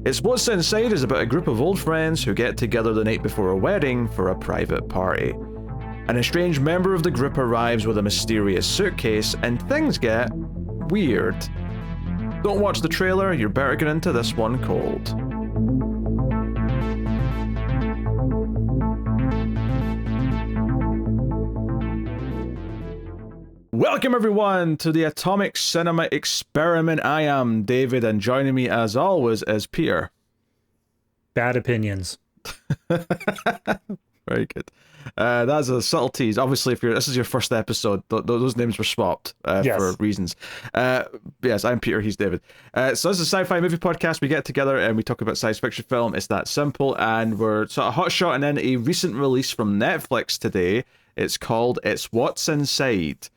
It's What's Inside is about a group of old friends who get together the night before a wedding for a private party. An estranged member of the group arrives with a mysterious suitcase, and things get weird. Don't watch the trailer, you're better get into this one cold. Welcome everyone to the Atomic Cinema Experiment. I am David, and joining me as always is Peter. Bad opinions. Very good. That's a subtle tease. Obviously, if this is your first episode, those names were swapped Yes. for reasons. Yes, I'm Peter, he's David. So this is a Sci Fi Movie podcast. We get together and we talk about science fiction film. It's that simple, and we're sort of hot-shotting in a recent release from Netflix today. It's called It's What's Inside.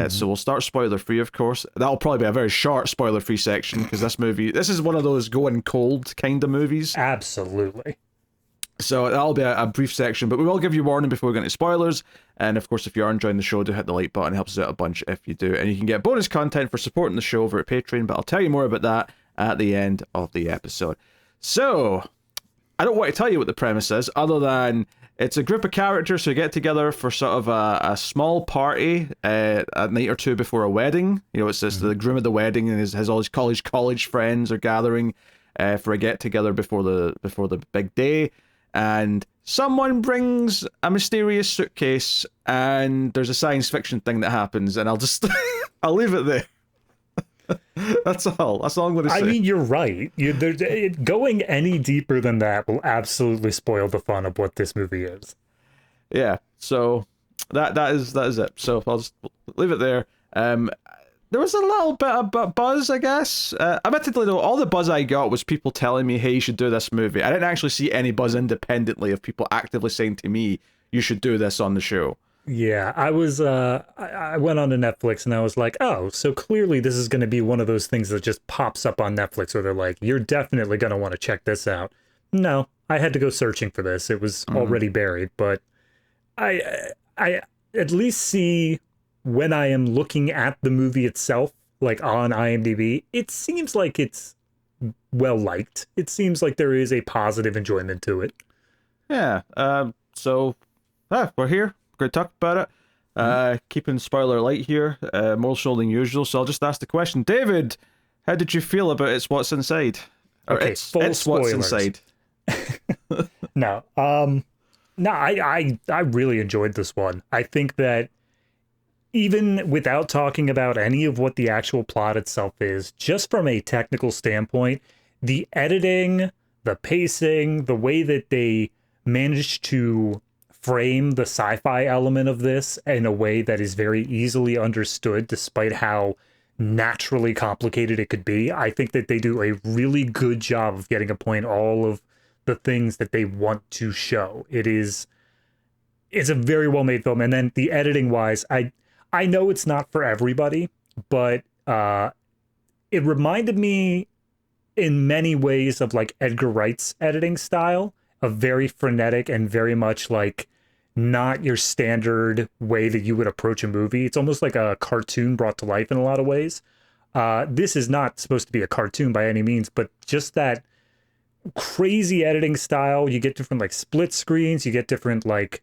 So we'll start spoiler-free, of course. That'll probably be a very short spoiler-free section, because this is one of those going cold kind of movies. Absolutely. So that'll be a brief section, but we will give you warning before we get into spoilers. And of course, if you are enjoying the show, do hit the like button. It helps us out a bunch if you do. And you can get bonus content for supporting the show over at Patreon, but I'll tell you more about that at the end of the episode. So, I don't want to tell you what the premise is, other than it's a group of characters who get together for sort of a small party a night or two before a wedding. You know, it's just the groom of the wedding and his all his college friends are gathering for a get together before the big day. And someone brings a mysterious suitcase, and there's a science fiction thing that happens, and I'll just I'll leave it there. That's all I'm going to say. I mean, you're right. Going any deeper than that will absolutely spoil the fun of what this movie is. Yeah, so that is it. So I'll just leave it there. There was a little bit of buzz, I guess. Admittedly, though, all the buzz I got was people telling me, hey, you should do this movie. I didn't actually see any buzz independently of people actively saying to me, you should do this on the show. Yeah, I was, I went on to Netflix and I was like, oh, so clearly this is going to be one of those things that just pops up on Netflix where they're like, you're definitely going to want to check this out. No, I had to go searching for this. It was already buried, but I at least see when I am looking at the movie itself, like on IMDb, it seems like it's well liked. It seems like there is a positive enjoyment to it. Yeah, so we're here. We're going to talk about it. Keeping spoiler light here, more so than usual. So I'll just ask the question. David, how did you feel about It's What's Inside? Or Okay, it's spoilers. What's Inside. No, I really enjoyed this one. I think that even without talking about any of what the actual plot itself is, just from a technical standpoint, the editing, the pacing, the way that they managed to frame the sci-fi element of this in a way that is very easily understood despite how naturally complicated it could be. I think that they do a really good job of getting a point all of the things that they want to show. It's a very well-made film. And then the editing wise, I know it's not for everybody, but it reminded me in many ways of like Edgar Wright's editing style, a very frenetic and very much like not your standard way that you would approach a movie. It's almost like a cartoon brought to life in a lot of ways. This is not supposed to be a cartoon by any means, but just that crazy editing style. You get different like split screens, you get different like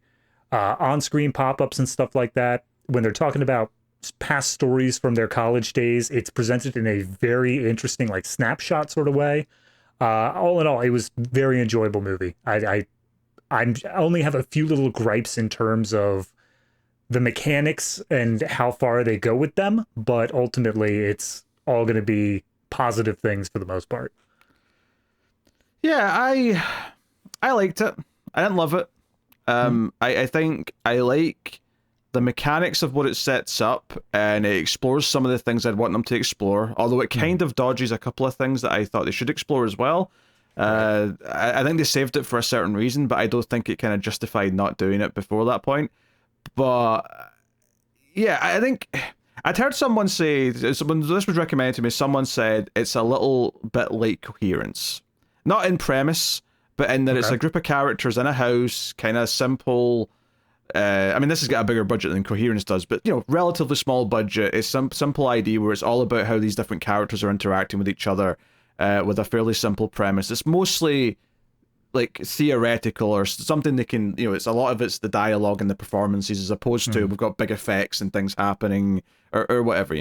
on-screen pop-ups and stuff like that. When they're talking about past stories from their college days, it's presented in a very interesting like snapshot sort of way. All in all, it was a very enjoyable movie. I only have a few little gripes in terms of the mechanics and how far they go with them, but ultimately it's all going to be positive things for the most part. Yeah, I liked it. I didn't love it. I think I like the mechanics of what it sets up, and it explores some of the things I'd want them to explore, although it kind of dodges a couple of things that I thought they should explore as well. I think they saved it for a certain reason, but I don't think it kind of justified not doing it before that point. But yeah, I think I'd heard someone say, this was recommended to me, someone said it's a little bit like Coherence. Not in premise, but in that it's a group of characters in a house, kind of simple. I mean, this has got a bigger budget than Coherence does, but, you know, relatively small budget. It's some simple idea where it's all about how these different characters are interacting with each other. with a fairly simple premise. It's mostly like theoretical or something they can, it's a lot of it's the dialogue and the performances as opposed to we've got big effects and things happening or whatever,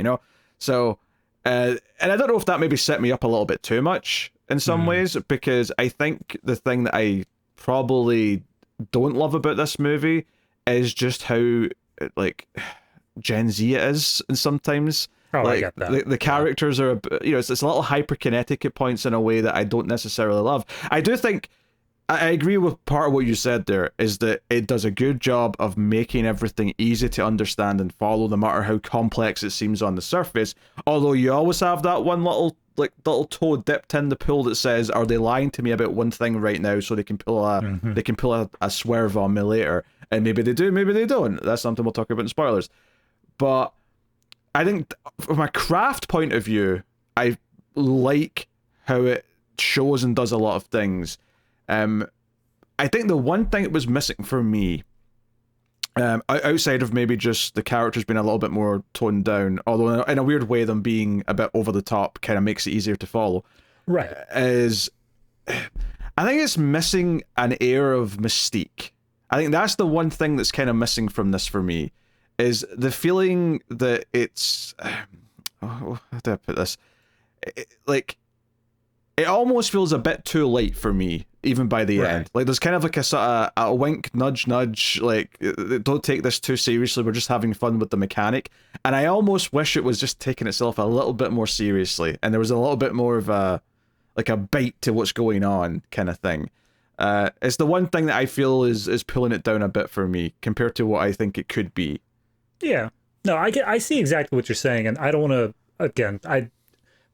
So, and I don't know if that maybe set me up a little bit too much in some ways, because I think the thing that I probably don't love about this movie is just how like Gen Z it is, and sometimes I get that. The characters are it's a little hyperkinetic at points in a way that I don't necessarily love. I do think I agree with part of what you said there, is that it does a good job of making everything easy to understand and follow, no matter how complex it seems on the surface. Although you always have that one little toe dipped in the pool that says, are they lying to me about one thing right now so they can pull a swerve on me later? And maybe they do, maybe they don't. That's something we'll talk about in spoilers. But I think from a craft point of view, I like how it shows and does a lot of things. I think the one thing that was missing for me, outside of maybe just the characters being a little bit more toned down, although in a weird way them being a bit over the top kind of makes it easier to follow, right, is I think it's missing an air of mystique. I think that's the one thing that's kind of missing from this for me, is the feeling that it's how do I put this? It almost feels a bit too late for me, even by the end. Like, there's kind of like a sort of a wink, nudge, like, don't take this too seriously, we're just having fun with the mechanic. And I almost wish it was just taking itself a little bit more seriously, and there was a little bit more of a bite to what's going on kind of thing. It's the one thing that I feel is pulling it down a bit for me, compared to what I think it could be. Yeah. No, I see exactly what you're saying, and I don't want to, again,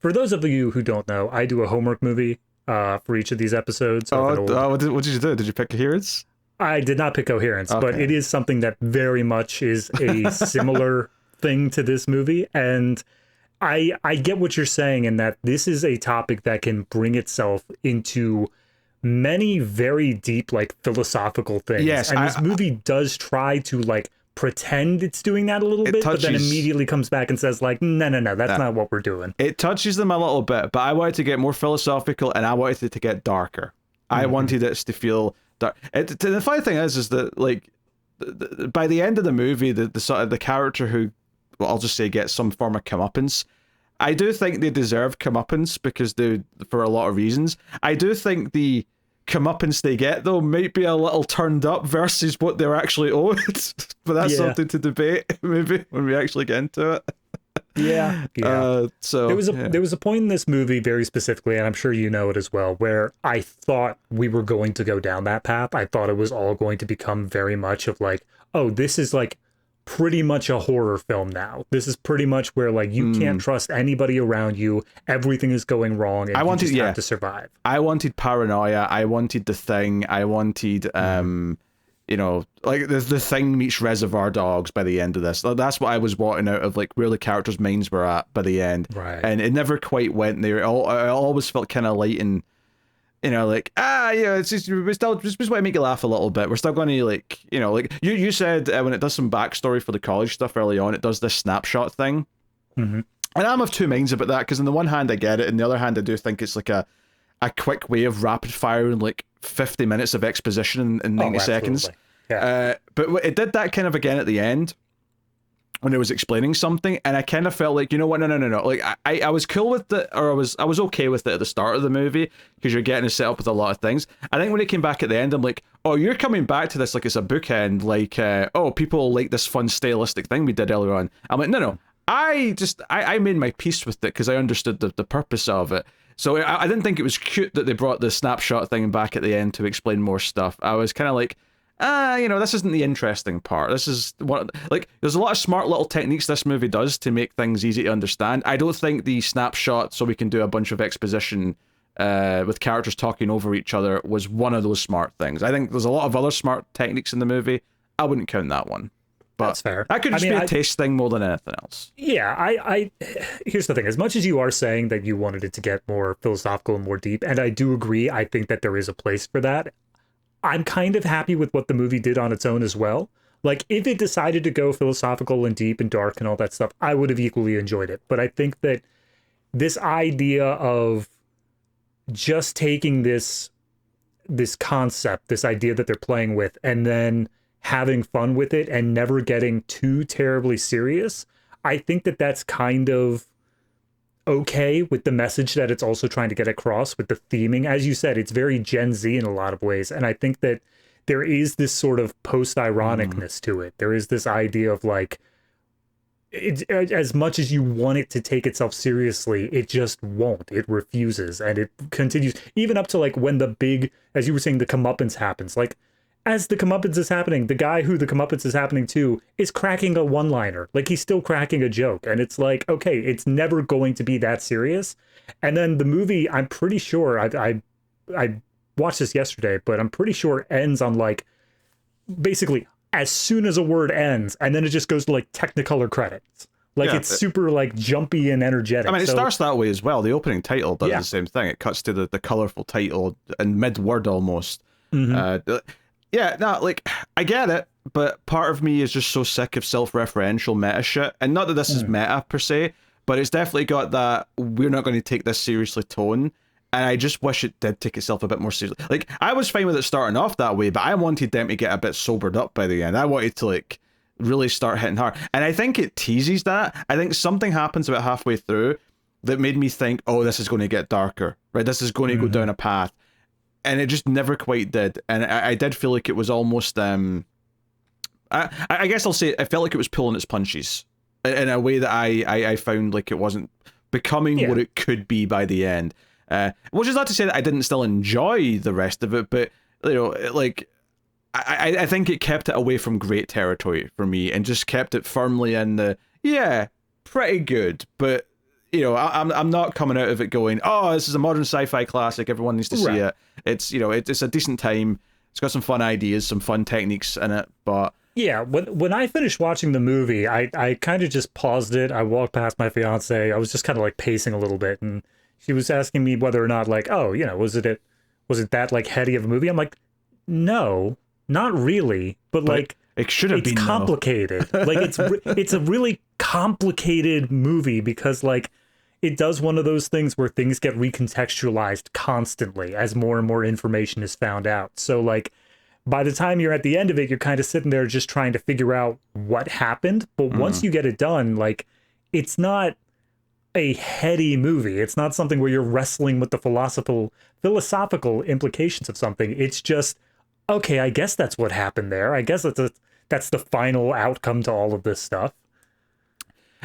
for those of you who don't know, I do a homework movie for each of these episodes. What did you do? Did you pick Coherence? I did not pick Coherence, but it is something that very much is a similar thing to this movie. And I get what you're saying, in that this is a topic that can bring itself into many very deep, like, philosophical things. Yes, and this movie does try to, like, pretend it's doing that a little bit, but then immediately comes back and says, like, no, that's not what we're doing. It touches them a little bit, but I wanted to get more philosophical, and I wanted it to get darker. I wanted it to feel dark. The funny thing is that, like, by the end of the movie, the sort of the character who, well, I'll just say, gets some form of comeuppance, I do think they deserve comeuppance, because for a lot of reasons. I do think the comeuppance they get, though, might be a little turned up versus what they're actually owed. But that's something to debate, maybe, when we actually get into it. Yeah. So there was a point in this movie, very specifically, and I'm sure you know it as well, where I thought we were going to go down that path. I thought it was all going to become very much of like, oh, this is like pretty much a horror film now. This is pretty much where, like, you can't trust anybody around you. Everything is going wrong, and you just have to survive. I wanted paranoia. I wanted The Thing. I wanted, like, the Thing meets Reservoir Dogs by the end of this. That's what I was wanting out of, like, where the characters' minds were at by the end. Right. And it never quite went there. I always felt kind of light and, like, it's just, we just want to make you laugh a little bit. We're still going to, like, like you said, when it does some backstory for the college stuff early on, it does this snapshot thing. And I'm of two minds about that, because on the one hand I get it, and the other hand I do think it's like a quick way of rapid firing like 50 minutes of exposition in 90 seconds. Yeah. But it did that kind of again at the end, when it was explaining something, and I kind of felt like, you know what, no. Like, I was cool with it, or I was okay with it at the start of the movie, because you're getting set up with a lot of things. I think when it came back at the end, I'm like, oh, you're coming back to this like it's a bookend, like, oh, people like this fun stylistic thing we did earlier on. I'm like, no. I made my peace with it, because I understood the purpose of it. So I didn't think it was cute that they brought the snapshot thing back at the end to explain more stuff. I was kind of like, this isn't the interesting part. This is what, like, there's a lot of smart little techniques this movie does to make things easy to understand. I don't think the snapshot so we can do a bunch of exposition with characters talking over each other was one of those smart things. I think there's a lot of other smart techniques in the movie. I wouldn't count that one. But that's fair. That could just be a taste thing more than anything else. Yeah, I here's the thing. As much as you are saying that you wanted it to get more philosophical and more deep, and I do agree, I think that there is a place for that, I'm kind of happy with what the movie did on its own as well. Like, if it decided to go philosophical and deep and dark and all that stuff, I would have equally enjoyed it. But I think that this idea of just taking this concept, this idea that they're playing with, and then having fun with it and never getting too terribly serious. I think that that's kind of okay with the message that it's also trying to get across with the theming. As you said, it's very Gen Z in a lot of ways. And I think that there is this sort of post-ironicness to it. There is this idea of like, as much as you want it to take itself seriously, it just won't. It refuses, and it continues even up to like when the big, as you were saying, the comeuppance happens. Like as the comeuppance is happening, the guy who the comeuppance is happening to is cracking a one-liner. Like he's still cracking a joke, and it's like, okay, it's never going to be that serious. And then the movie, I'm pretty sure I watched this yesterday, but I'm pretty sure ends on like basically as soon as a word ends, and then it just goes to like Technicolor credits. Like it's super like jumpy and energetic. I mean, it starts that way as well. The opening title does the same thing. It cuts to the colorful title and mid-word almost. Like I get it, but part of me is just so sick of self-referential meta shit. And not that this is meta per se, but it's definitely got that we're not going to take this seriously tone. And I just wish it did take itself a bit more seriously. Like, I was fine with it starting off that way, but I wanted them to get a bit sobered up by the end. I wanted to, like, really start hitting hard. And I think it teases that. I think something happens about halfway through that made me think, oh, this is going to get darker, right? This is going to go down a path. And it just never quite did. And I did feel like it was almost, I guess I'll say it felt like it was pulling its punches in a way that I found like it wasn't becoming what it could be by the end. Which is not to say that I didn't still enjoy the rest of it, but you know, like I think it kept it away from great territory for me and just kept it firmly in the pretty good. But you know, I'm not coming out of it going, oh, this is a modern sci-fi classic. Everyone needs to see it. It's it's a decent time. It's got some fun ideas, some fun techniques in it, but. Yeah, when I finished watching the movie, I kind of just paused it. I walked past my fiance. I was just kind of like pacing a little bit, and she was asking me whether or not, like, oh, was it that like heady of a movie? I'm like, no, not really, but like it should have been complicated. Like it's a really complicated movie because like it does one of those things where things get recontextualized constantly as more and more information is found out. So like by the time you're at the end of it, you're kind of sitting there just trying to figure out what happened. But once you get it done, like it's not a heady movie. It's not something where you're wrestling with the philosophical implications of something. It's just, okay, I guess that's what happened there. I guess that's the final outcome to all of this stuff.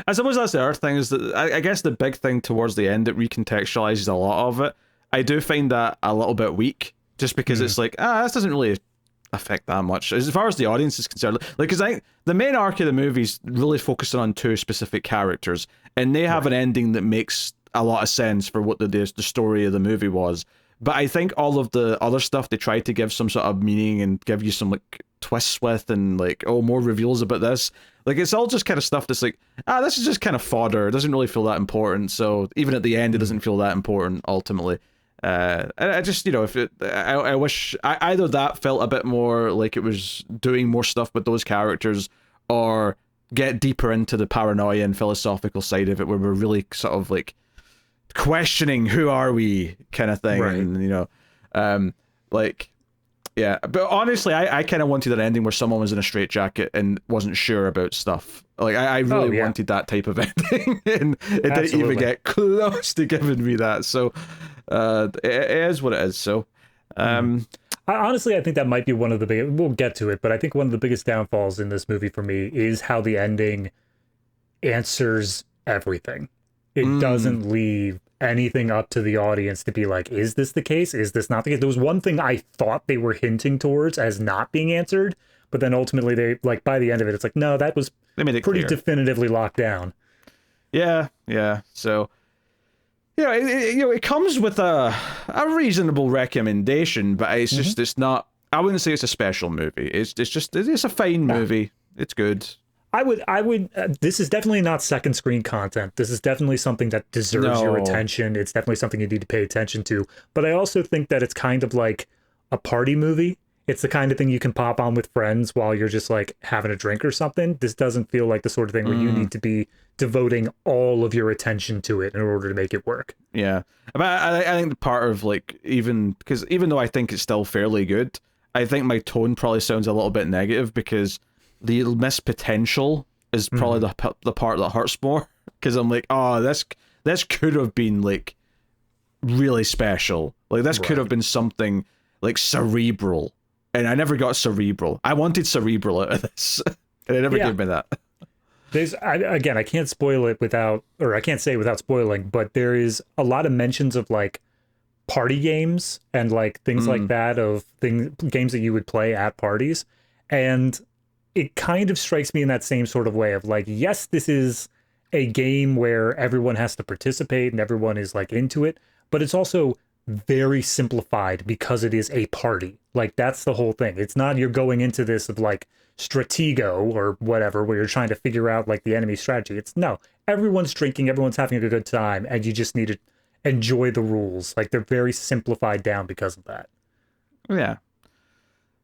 I suppose that's the other thing is that I guess the big thing towards the end that recontextualizes a lot of it. I do find that a little bit weak just because it's like, this doesn't really affect that much as far as the audience is concerned. Like, because I think the main arc of the movie's really focusing on two specific characters, and they have an ending that makes a lot of sense for what the story of the movie was. But I think all of the other stuff they tried to give some sort of meaning and give you some like twists with, and like, oh, more reveals about this. Like, it's all just kind of stuff that's like, this is just kind of fodder. It doesn't really feel that important. So even at the end, it doesn't feel that important ultimately. I just, I wish either that felt a bit more like it was doing more stuff with those characters, or get deeper into the paranoia and philosophical side of it, where we're really sort of like questioning who are we kind of thing, right. And but honestly, I kind of wanted an ending where someone was in a straitjacket and wasn't sure about stuff. Like I really wanted that type of ending, and it didn't even get close to giving me that. So it is what it is. So honestly, I think that might be one of the big. We'll get to it, but I think one of the biggest downfalls in this movie for me is how the ending answers everything. It doesn't leave anything up to the audience to be like, is this the case? Is this not the case? There was one thing I thought they were hinting towards as not being answered, but then ultimately they, like, by the end of it, it's like, no, that was pretty clear. Definitively locked down. Yeah. So, it comes with a reasonable recommendation, but it's just, it's not, I wouldn't say it's a special movie. It's a fine movie. It's good. I would. This is definitely not second screen content. This is definitely something that deserves your attention. It's definitely something you need to pay attention to. But I also think that it's kind of like a party movie. it's the kind of thing you can pop on with friends while you're just like having a drink or something. This doesn't feel like the sort of thing where you need to be devoting all of your attention to it in order to make it work. Yeah, but I think part of like even though I think it's still fairly good, I think my tone probably sounds a little bit negative because the missed potential is probably the part that hurts more, because I'm like, oh, this could have been like really special, like this could have been something like cerebral, and I never got cerebral. I wanted cerebral out of this, and it never gave me that. Again, I can't spoil it I can't say it without spoiling, but there is a lot of mentions of like party games and like things like that, of games that you would play at parties. And it kind of strikes me in that same sort of way of like, yes, this is a game where everyone has to participate and everyone is like into it, but it's also very simplified because it is a party. Like, that's the whole thing. It's not you're going into this of like Stratego or whatever, where you're trying to figure out like the enemy strategy. It's no, everyone's drinking, everyone's having a good time, and you just need to enjoy the rules. Like, they're very simplified down because of that. Yeah.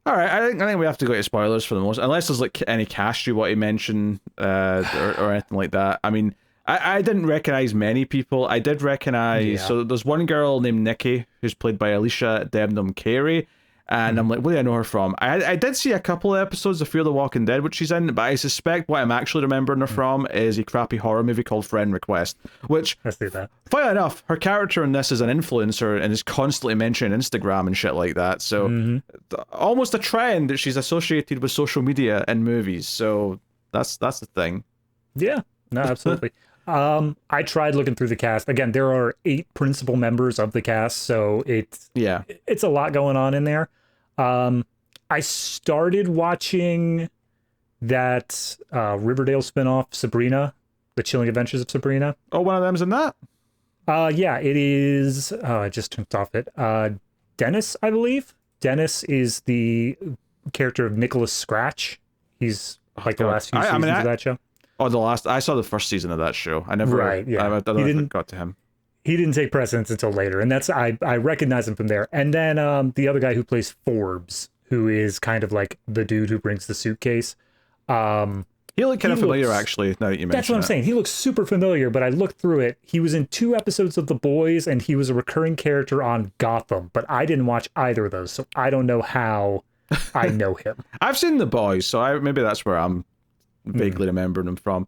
All right, I think we have to go to spoilers for the most, unless there's like any cast you want to mention or anything like that. I mean, I didn't recognize many people. I did recognize, so there's one girl named Nikki who's played by Alycia Debnam-Carey, and I'm like, where do I know her from? I did see a couple of episodes of Fear the Walking Dead, which she's in, but I suspect what I'm actually remembering her from is a crappy horror movie called Friend Request, which, I see that. funny enough, her character in this is an influencer and is constantly mentioning Instagram and shit like that, so almost a trend that she's associated with social media in movies, so that's the thing. Yeah, no, absolutely. I tried looking through the cast. Again, there are 8 principal members of the cast, so it's a lot going on in there. I started watching that Riverdale spinoff, Sabrina, The Chilling Adventures of Sabrina. Oh, one of them's in that? Yeah, it is. I just turned off it. Dennis, I believe. Dennis is the character of Nicholas Scratch. He's like the last few seasons of that show. Oh, I saw the first season of that show. I never, I don't know if it got to him. He didn't take precedence until later, and that's I recognize him from there. And then the other guy who plays Forbes, who is kind of like the dude who brings the suitcase. He looked kind of familiar, actually, now that you mention it. That's what I'm saying. He looks super familiar, but I looked through it. He was in 2 episodes of The Boys, and he was a recurring character on Gotham, but I didn't watch either of those, so I don't know how I know him. I've seen The Boys, so maybe that's where I'm vaguely remembering him from.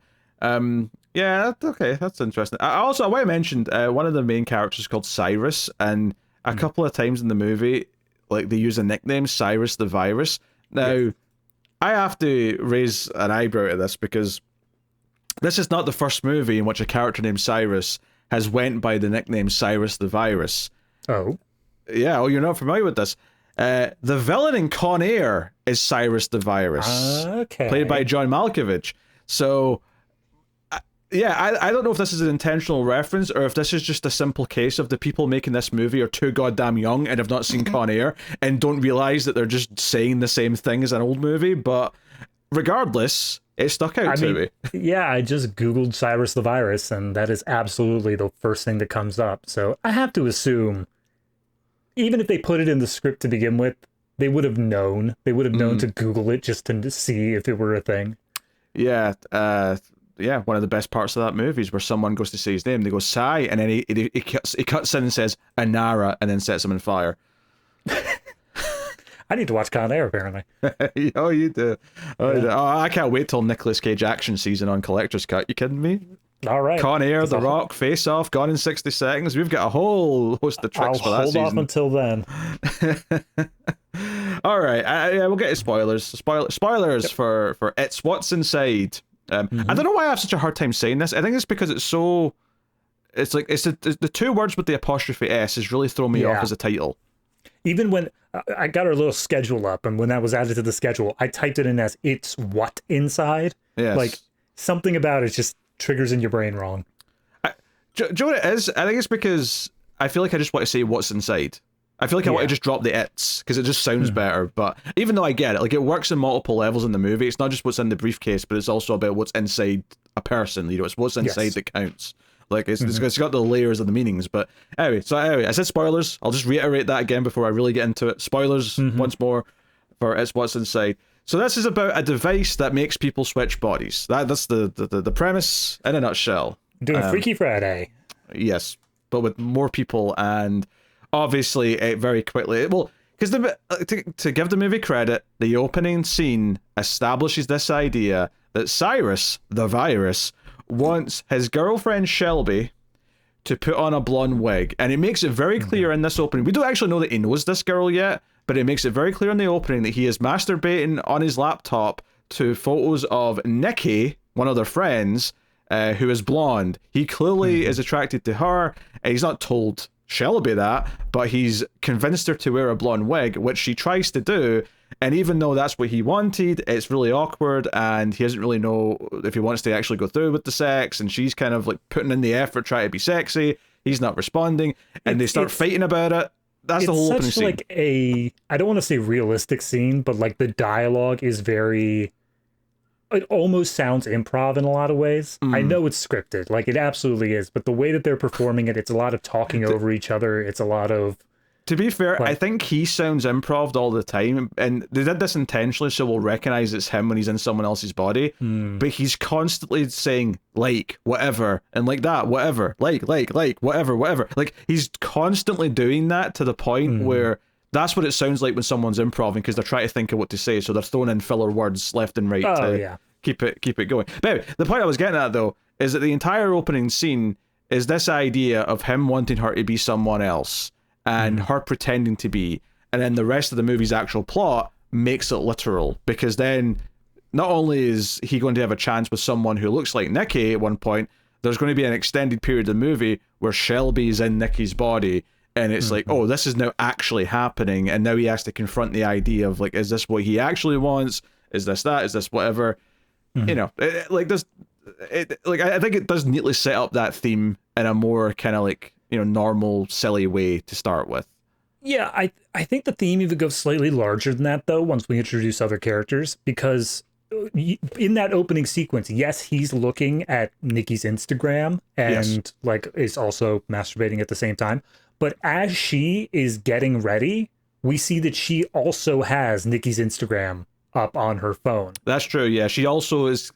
Yeah, okay, that's interesting. I want to mention one of the main characters is called Cyrus, and a couple of times in the movie, like, they use a nickname, Cyrus the Virus. Now, I have to raise an eyebrow at this, because this is not the first movie in which a character named Cyrus has went by the nickname Cyrus the Virus. Oh. Yeah, you're not familiar with this. The villain in Con Air is Cyrus the Virus, played by John Malkovich. So, I don't know if this is an intentional reference or if this is just a simple case of the people making this movie are too goddamn young and have not seen Con Air and don't realize that they're just saying the same thing as an old movie. But regardless, it stuck out to me. Yeah, I just Googled Cyrus the Virus, and that is absolutely the first thing that comes up. So I have to assume, even if they put it in the script to begin with, they would have known. They would have known to Google it just to see if it were a thing. Yeah, one of the best parts of that movie is where someone goes to say his name, they go, Sci, and then he cuts in and says, Anara, and then sets him on fire. I need to watch Con Air, apparently. Oh, you do. Oh, I can't wait till Nicolas Cage action season on Collector's Cut. You kidding me? All right. Con Air, The Rock, Face Off, Gone in 60 Seconds. We've got a whole host of tricks for that season. I'll hold off until then. All right. We'll get to spoilers. Spoilers for It's What's Inside. I don't know why I have such a hard time saying this. I think it's because it's so... It's like it's the 2 words with the apostrophe S is really throwing me off as a title. Even when I got our little schedule up, and when that was added to the schedule, I typed it in as It's What Inside. Yes. Like, something about it just triggers in your brain wrong. Do you know what it is? I think it's because I feel like I just want to say what's inside. I feel like I want to just drop the it's, because it just sounds better. But even though I get it, like, it works in multiple levels in the movie. It's not just what's in the briefcase, but it's also about what's inside a person. You know, it's what's inside that counts. Like, it's got the layers of the meanings. But anyway, I said spoilers. I'll just reiterate that again before I really get into it. Spoilers, once more. for It's What's Inside. So this is about a device that makes people switch bodies. That's the premise in a nutshell. Doing Freaky Friday. Yes, but with more people, and obviously very quickly. Well, because to give the movie credit, the opening scene establishes this idea that Cyrus, the virus, wants his girlfriend Shelby to put on a blonde wig, and it makes it very clear in this opening. We don't actually know that he knows this girl yet, but it makes it very clear in the opening that he is masturbating on his laptop to photos of Nikki, one of their friends, who is blonde. He clearly is attracted to her, and he's not told Shelby that, but he's convinced her to wear a blonde wig, which she tries to do. And even though that's what he wanted, it's really awkward, and he doesn't really know if he wants to actually go through with the sex, and she's kind of like putting in the effort, trying to be sexy. He's not responding, and they start fighting about it. That's the whole opening scene. It's such like I don't want to say realistic scene, but like the dialogue is very, it almost sounds improv in a lot of ways. I know it's scripted, like it absolutely is, but the way that they're performing it, it's a lot of talking over each other. It's a lot of... To be fair, I think he sounds improv all the time, and they did this intentionally so we'll recognize it's him when he's in someone else's body, but he's constantly saying, like, whatever, and like that, whatever, like, whatever. Like, he's constantly doing that to the point where that's what it sounds like when someone's improvising, because they're trying to think of what to say, so they're throwing in filler words left and right to keep it going. But anyway, the point I was getting at, though, is that the entire opening scene is this idea of him wanting her to be someone else, and her pretending to be, and then the rest of the movie's actual plot makes it literal, because then not only is he going to have a chance with someone who looks like Nikki at one point, there's going to be an extended period of the movie where Shelby's in Nikki's body, and it's like, oh, this is now actually happening, and now he has to confront the idea of like, is this what he actually wants? Is this that? Is this whatever? You know, I think it does neatly set up that theme in a more kind of like, you know, normal, silly way to start with. Yeah, I think the theme even goes slightly larger than that, though, once we introduce other characters, because in that opening sequence, yes, he's looking at Nikki's Instagram and like is also masturbating at the same time. But as she is getting ready, we see that she also has Nikki's Instagram up on her phone. That's true, yeah. She also is,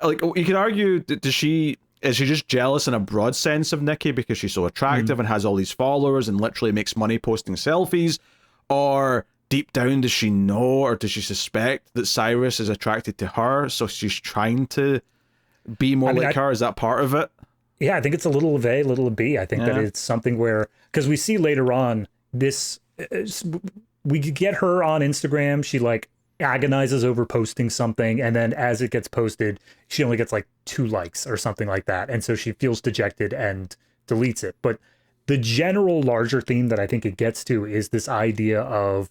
like, you could argue, is she just jealous in a broad sense of Nikki because she's so attractive and has all these followers and literally makes money posting selfies? Or deep down, does she know, or does she suspect that Cyrus is attracted to her, so she's trying to be more like her? Is that part of it? Yeah, I think it's a little of A, a little of B. I think that it's something where, because we see later on this, we get her on Instagram, she like agonizes over posting something, and then as it gets posted, she only gets like 2 likes or something like that, and so she feels dejected and deletes it. But the general larger theme that I think it gets to is this idea of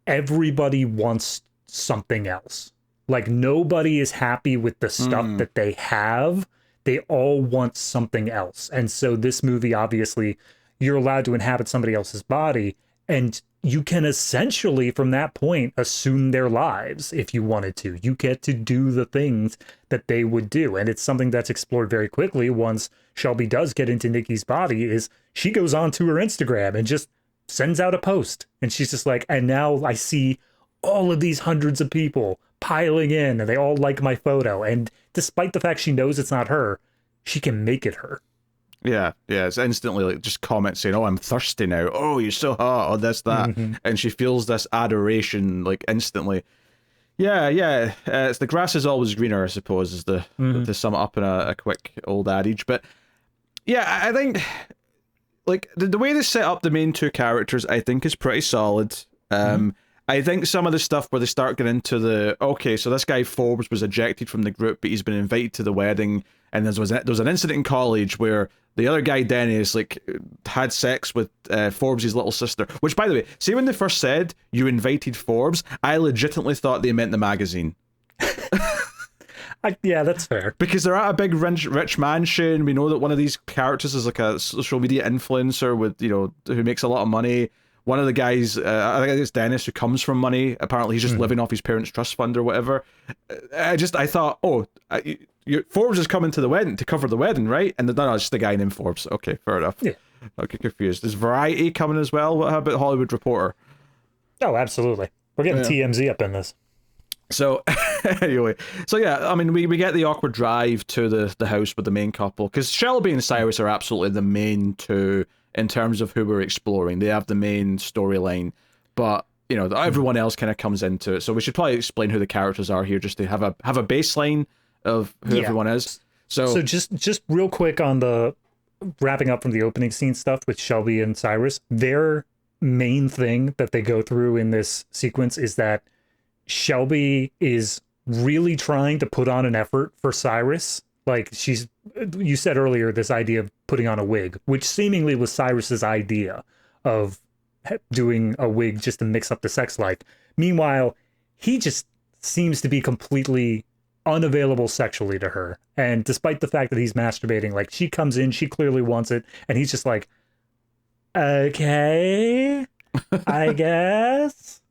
everybody wants something else. Like, nobody is happy with the stuff that they have. They all want something else. And so this movie, obviously, you're allowed to inhabit somebody else's body, and you can essentially, from that point, assume their lives if you wanted to. You get to do the things that they would do. And it's something that's explored very quickly once Shelby does get into Nikki's body, is she goes on to her Instagram and just sends out a post. And she's just like, and now I see all of these hundreds of people piling in, and they all like my photo. And despite the fact she knows it's not her, she can make it her. Yeah, it's instantly like just comments saying, "Oh, I'm thirsty now. Oh, you're so hot. Oh, this, that," and she feels this adoration like instantly. Yeah. It's the grass is always greener, I suppose, is the to sum it up in a quick old adage. But yeah, I think like the way they set up the main 2 characters, I think, is pretty solid. I think some of the stuff where they start getting into so this guy Forbes was ejected from the group, but he's been invited to the wedding, and there was an incident in college where the other guy, Dennis, like, had sex with Forbes' little sister. Which, by the way, see when they first said you invited Forbes, I legitimately thought they meant the magazine. Yeah, that's fair. Because they're at a big rich mansion. We know that one of these characters is like a social media influencer with, you know, who makes a lot of money. One of the guys, I think it's Dennis, who comes from money. Apparently, he's just living off his parents' trust fund or whatever. I thought, Forbes is coming to the wedding to cover the wedding, right? And no, it's just a guy named Forbes. Okay, fair enough. Yeah. I get confused. Is Variety coming as well? What about Hollywood Reporter? Oh, absolutely. We're getting TMZ up in this. So anyway, so yeah, I mean, we get the awkward drive to the house with the main couple, because Shelby and Cyrus are absolutely the main two in terms of who we're exploring. They have the main storyline, but you know, everyone else kind of comes into it. So we should probably explain who the characters are here, just to have a baseline of who everyone is. So just real quick on the wrapping up from the opening scene stuff with Shelby and Cyrus, their main thing that they go through in this sequence is that Shelby is really trying to put on an effort for Cyrus. Like, you said earlier, this idea of putting on a wig, which seemingly was Cyrus's idea of doing a wig just to mix up the sex life. Meanwhile, he just seems to be completely unavailable sexually to her. And despite the fact that he's masturbating, like, she comes in, she clearly wants it, and he's just like, okay, I guess.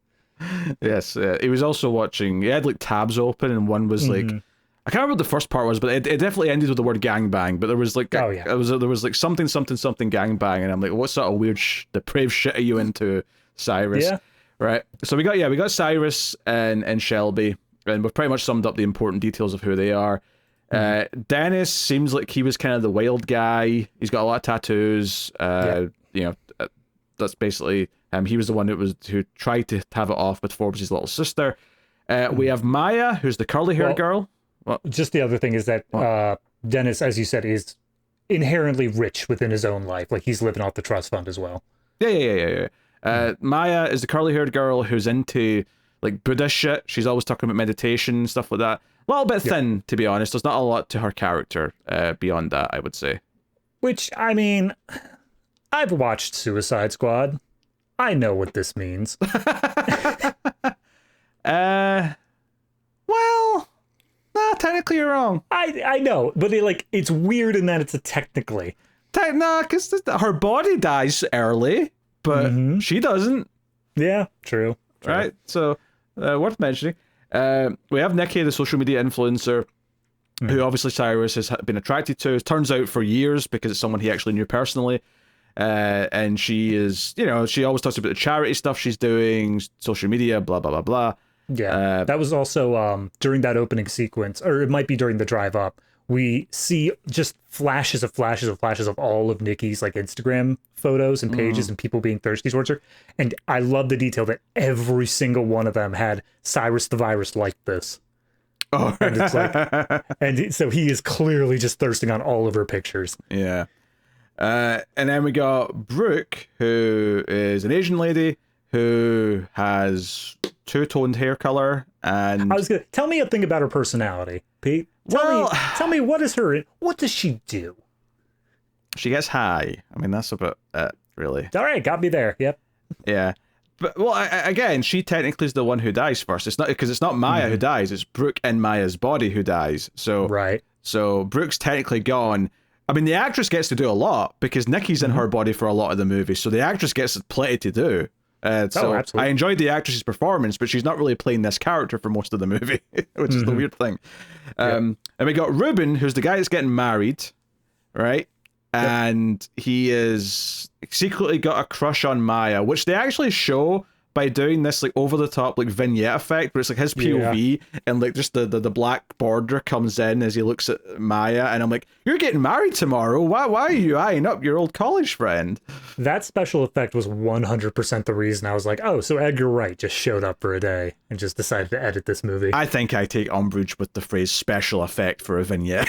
Yes, he was also watching, he had like tabs open, and one was like, I can't remember what the first part was, but it definitely ended with the word gangbang, but there was like, there was like something gangbang, and I'm like, what sort of weird depraved shit are you into, Cyrus? Yeah. Right. So we got Cyrus and Shelby, and we've pretty much summed up the important details of who they are. Dennis seems like he was kind of the wild guy. He's got a lot of tattoos. You know, that's basically him. He was the one who tried to have it off with Forbes' little sister. We have Maya, who's the curly-haired girl. What? Just the other thing is that Dennis, as you said, is inherently rich within his own life. Like, he's living off the trust fund as well. Yeah. Maya is the curly-haired girl who's into like Buddhist shit. She's always talking about meditation and stuff like that. A little bit thin, to be honest. There's not a lot to her character beyond that, I would say. Which, I mean, I've watched Suicide Squad. I know what this means. Well, nah, technically you're wrong. I know, but it's weird in that it's a technically. Nah, because her body dies early, but she doesn't. Yeah, true. Right, so worth mentioning. We have Nikki, the social media influencer, who obviously Cyrus has been attracted to. It turns out for years, because it's someone he actually knew personally. And she is, you know, she always talks about the charity stuff she's doing, social media, blah, blah, blah, blah. Yeah, that was also during that opening sequence, or it might be during the drive up. We see just flashes of all of Nikki's like Instagram photos and pages and people being thirsty towards her. And I love the detail that every single one of them had Cyrus the Virus like this. Oh, and it's like, so he is clearly just thirsting on all of her pictures. Yeah. And then we got Brooke, who is an Asian lady who has two-toned hair color. And I was gonna tell me a thing about her personality, Pete. Tell me what does she do? She gets high. I mean, that's about it, really. All right, got me there. Yep. Yeah. But, well, again, she technically is the one who dies first. It's not because it's not Maya who dies. It's Brooke in Maya's body who dies. So right. So Brooke's technically gone. I mean, the actress gets to do a lot because Nikki's in her body for a lot of the movie. So the actress gets plenty to do. So I enjoyed the actress's performance, but she's not really playing this character for most of the movie, which is the weird thing. And we got Ruben, who's the guy that's getting married, right? And he is secretly got a crush on Maya, which they actually show by doing this like over the top like vignette effect where it's like his POV and like just the black border comes in as he looks at Maya, and I'm like, you're getting married tomorrow, why are you eyeing up your old college friend? That special effect was 100% the reason I was like, oh, so Edgar Wright just showed up for a day and just decided to edit this movie. I think I take umbrage with the phrase special effect for a vignette.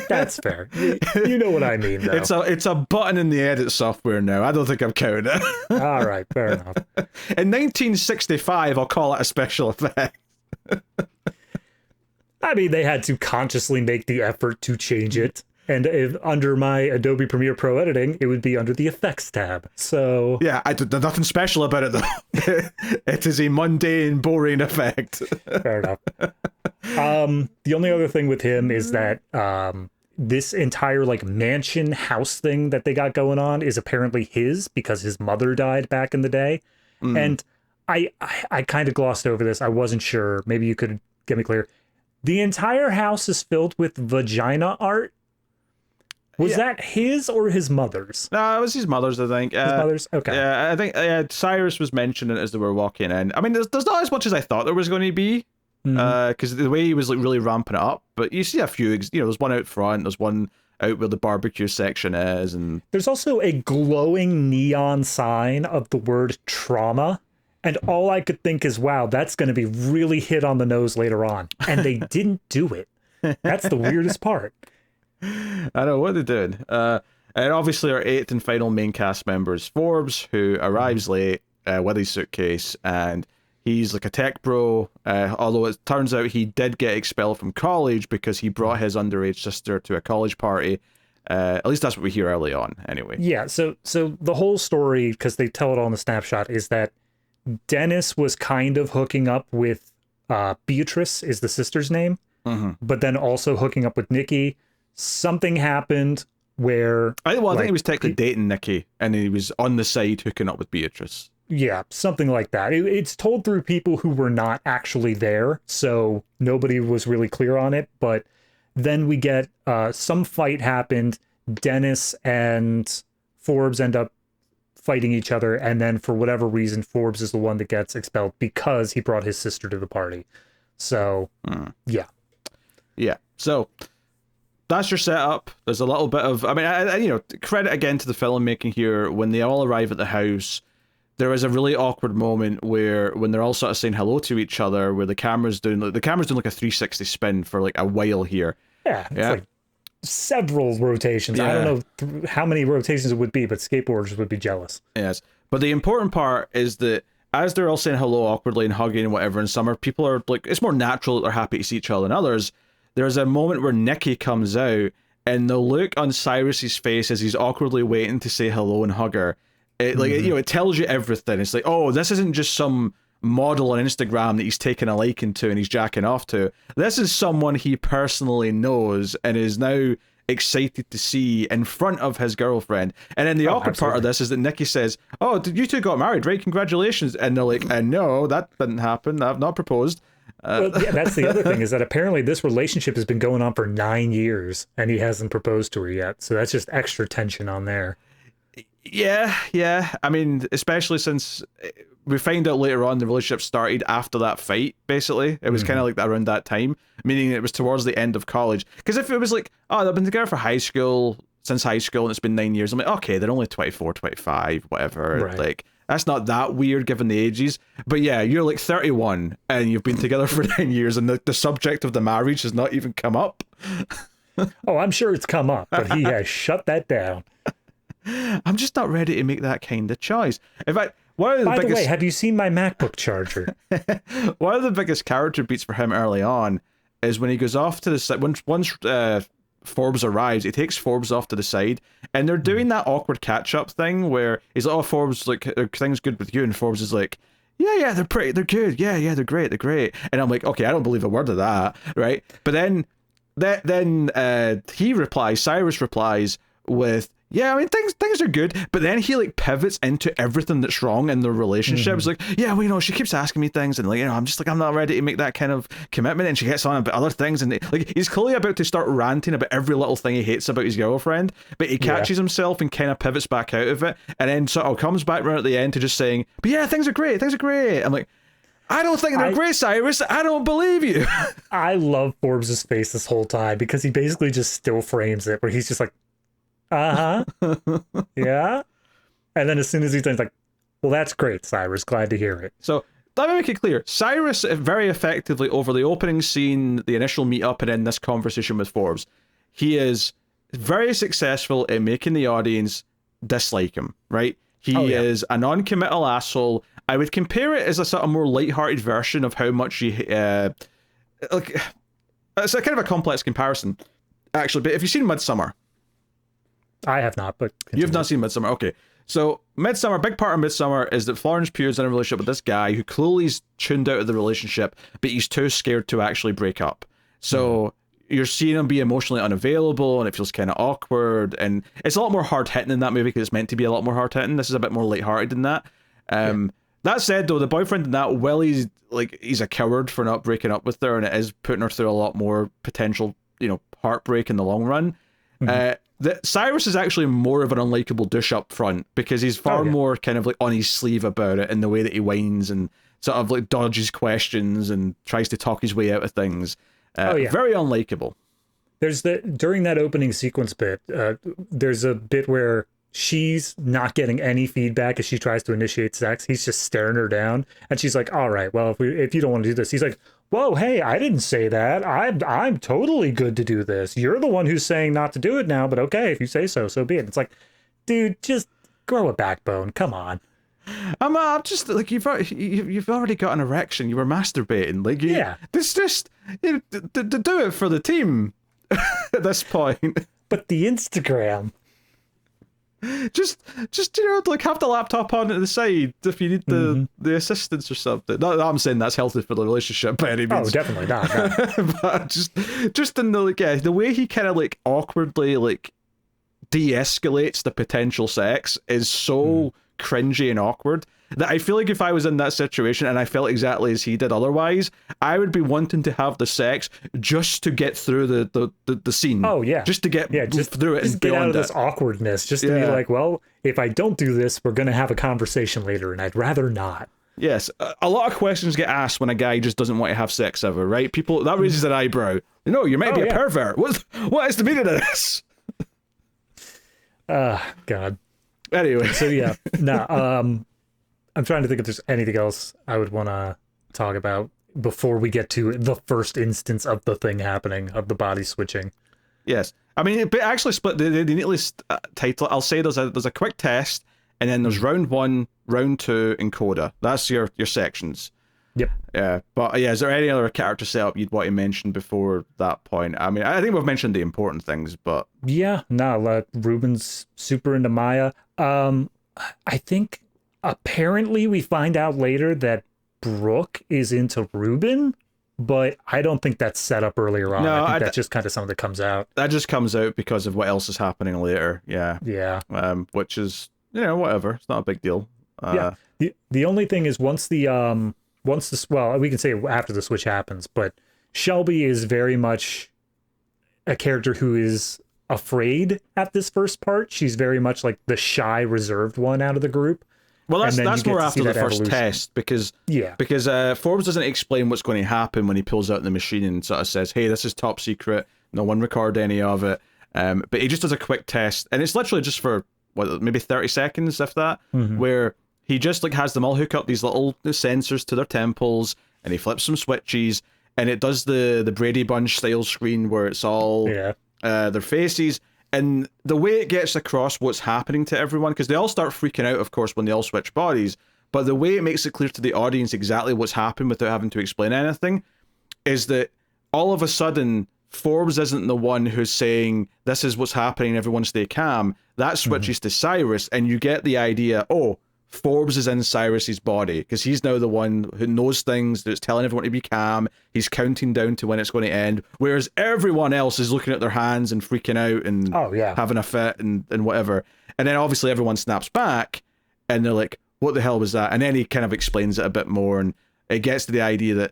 That's fair. You know what I mean, though. It's a button in the edit software now. I don't think I'm counting it. All right, fair enough. In 1965, I'll call it a special effect. I mean, they had to consciously make the effort to change it. And if under my Adobe Premiere Pro editing, it would be under the effects tab. So yeah, there's nothing special about it though. It is a mundane, boring effect. Fair enough. The only other thing with him is that this entire like mansion house thing that they got going on is apparently his because his mother died back in the day. And I kind of glossed over this. I wasn't sure. Maybe you could get me clear. The entire house is filled with vagina art. Was that his or his mother's? No, it was his mother's, I think. His mother's? Okay. Yeah, I think Cyrus was mentioning it as they were walking in. I mean, there's not as much as I thought there was going to be, because the way he was like really ramping it up. But you see a few, there's one out front, there's one out where the barbecue section is, and there's also a glowing neon sign of the word trauma. And all I could think is, wow, that's going to be really hit on the nose later on. And they didn't do it. That's the weirdest part. I don't know what they did. And obviously our 8th and final main cast member is Forbes, who arrives late with his suitcase, and he's like a tech bro, although it turns out he did get expelled from college because he brought his underage sister to a college party. At least that's what we hear early on, anyway. Yeah, so the whole story, because they tell it all in the snapshot, is that Dennis was kind of hooking up with Beatrice, is the sister's name, but then also hooking up with Nikki. Something happened where... I think he was technically dating Nikki, and he was on the side hooking up with Beatrice. Yeah, something like that. It's told through people who were not actually there, so nobody was really clear on it, but then we get some fight happened. Dennis and Forbes end up fighting each other, and then for whatever reason Forbes is the one that gets expelled because he brought his sister to the party. So yeah So that's your setup. There's a little bit of, I mean, credit again to the filmmaking here. When they all arrive at the house, there is a really awkward moment where when they're all sort of saying hello to each other, where the camera's doing like a 360 spin for like a while here. It's like several rotations. I don't know how many rotations it would be, but skateboarders would be jealous. Yes. But the important part is that as they're all saying hello awkwardly and hugging and whatever, and some people are like, it's more natural that they're happy to see each other than others. There's a moment where Nikki comes out, and the look on Cyrus's face as he's awkwardly waiting to say hello and hug her, it tells you everything. It's like, oh, this isn't just some model on Instagram that he's taken a liking to and he's jacking off to. This is someone he personally knows and is now excited to see in front of his girlfriend. And then the awkward part of this is that Nikki says, oh, you two got married, right? Congratulations. And they're like, no, that didn't happen. I've not proposed. Well, yeah, that's the other thing, is that apparently this relationship has been going on for 9 years and he hasn't proposed to her yet. So that's just extra tension on there. Yeah. I mean, especially since we find out later on the relationship started after that fight, basically. It was kind of like that around that time, meaning it was towards the end of college. Because if it was like, oh, they've been together for since high school, and it's been 9 years, I'm like, okay, they're only 24, 25, whatever. Right. Like, that's not that weird given the ages. But yeah, you're like 31 and you've been together for 9 years, and the subject of the marriage has not even come up. Oh, I'm sure it's come up, but he has shut that down. I'm just not ready to make that kind of choice. In fact, By the way, have you seen my MacBook charger? One of the biggest character beats for him early on is when he goes off to the side. Once Forbes arrives, he takes Forbes off to the side, and they're doing that awkward catch-up thing where he's like, oh, Forbes, like, are things good with you? And Forbes is like, yeah, they're good. Yeah, they're great. And I'm like, okay, I don't believe a word of that, right? But then Cyrus replies with, yeah, I mean, things are good, but then he like pivots into everything that's wrong in their relationship. It's like, yeah, well, she keeps asking me things, and like, I'm just like, I'm not ready to make that kind of commitment, and she gets on about other things, and like, he's clearly about to start ranting about every little thing he hates about his girlfriend, but he catches himself and kind of pivots back out of it, and then sort of comes back around at the end to just saying, but yeah, things are great. I'm like, I don't think they're great, Cyrus. I don't believe you. I love Forbes' face this whole time, because he basically just still frames it, where he's just like, yeah. And then as soon as he's done, he's like, well, that's great, Cyrus. Glad to hear it. So let me make it clear. Cyrus very effectively, over the opening scene, the initial meetup, and in this conversation with Forbes, he is very successful in making the audience dislike him, right? He is a non-committal asshole. I would compare it as a sort of more lighthearted version of how much he... it's a kind of a complex comparison, actually, but if you've seen Midsummer... I have not, but... Continue. You've not seen Midsummer, okay. So, Midsummer, big part of Midsummer is that Florence Pugh's in a relationship with this guy who clearly is tuned out of the relationship, but he's too scared to actually break up. So, you're seeing him be emotionally unavailable, and it feels kind of awkward, and it's a lot more hard-hitting in that movie, because it's meant to be a lot more hard-hitting. This is a bit more lighthearted than that. That said, though, the boyfriend in that, well, he's a coward for not breaking up with her, and it is putting her through a lot more potential, heartbreak in the long run. that Cyrus is actually more of an unlikable douche up front because he's far more kind of like on his sleeve about it in the way that he whines and sort of like dodges questions and tries to talk his way out of things. Very unlikable. There's during that opening sequence bit, there's a bit where she's not getting any feedback as she tries to initiate sex. He's just staring her down, and she's like, "All right, well, if you don't want to do this," he's like, "Whoa, hey, I didn't say that. I'm totally good to do this. You're the one who's saying not to do it now, but okay, if you say so, so be it." It's like, dude, just grow a backbone. Come on. I'm just like you've already got an erection. You were masturbating. Like this just to do it for the team at this point. But the Instagram. Just like have the laptop on at the side if you need the assistance or something. Not that I'm saying that's healthy for the relationship by any means. Oh, definitely not. No. But just in the the way he kind of like awkwardly like de-escalates the potential sex is so cringy and awkward that I feel like if I was in that situation and I felt exactly as he did otherwise, I would be wanting to have the sex just to get through the scene. Oh yeah, just to get through it just and get beyond out of this awkwardness. Just to be like, well, if I don't do this, we're gonna have a conversation later, and I'd rather not. Yes, a lot of questions get asked when a guy just doesn't want to have sex ever, right? People that raises an eyebrow. No, you might be a pervert. What is the meaning of this? God. Anyway, so I'm trying to think if there's anything else I would want to talk about before we get to the first instance of the thing happening, of the body switching. Yes, I mean, it actually split the neatly title. I'll say there's a quick test, and then there's round 1, round 2, and coda. That's your sections. Yep. Yeah, but is there any other character setup you'd want to mention before that point? I mean, I think we've mentioned the important things, but Ruben's super into Maya. I think apparently we find out later that Brooke is into Ruben, but I don't think that's set up earlier on. No, I think that's just kind of something that comes out. That just comes out because of what else is happening later. Yeah. Yeah. Which is whatever. It's not a big deal. The only thing is we can say after the switch happens, but Shelby is very much a character who is afraid at this first part. She's very much like the shy, reserved one out of the group. Well, that's more after the first test because Forbes doesn't explain what's going to happen when he pulls out the machine and sort of says, "Hey, this is top secret. No one record any of it." But he just does a quick test, and it's literally just for maybe 30 seconds, if that, where he just like has them all hook up these little sensors to their temples, and he flips some switches, and it does the Brady Bunch style screen where it's all their faces. And the way it gets across what's happening to everyone, because they all start freaking out, of course, when they all switch bodies, but the way it makes it clear to the audience exactly what's happened without having to explain anything is that all of a sudden, Forbes isn't the one who's saying, "This is what's happening, everyone stay calm." That switches to Cyrus, and you get the idea, Forbes is in Cyrus's body, because he's now the one who knows things, that's telling everyone to be calm. He's counting down to when it's going to end, whereas everyone else is looking at their hands and freaking out and having a fit and whatever. And then obviously everyone snaps back, and they're like, "What the hell was that?" And then he kind of explains it a bit more, and it gets to the idea that,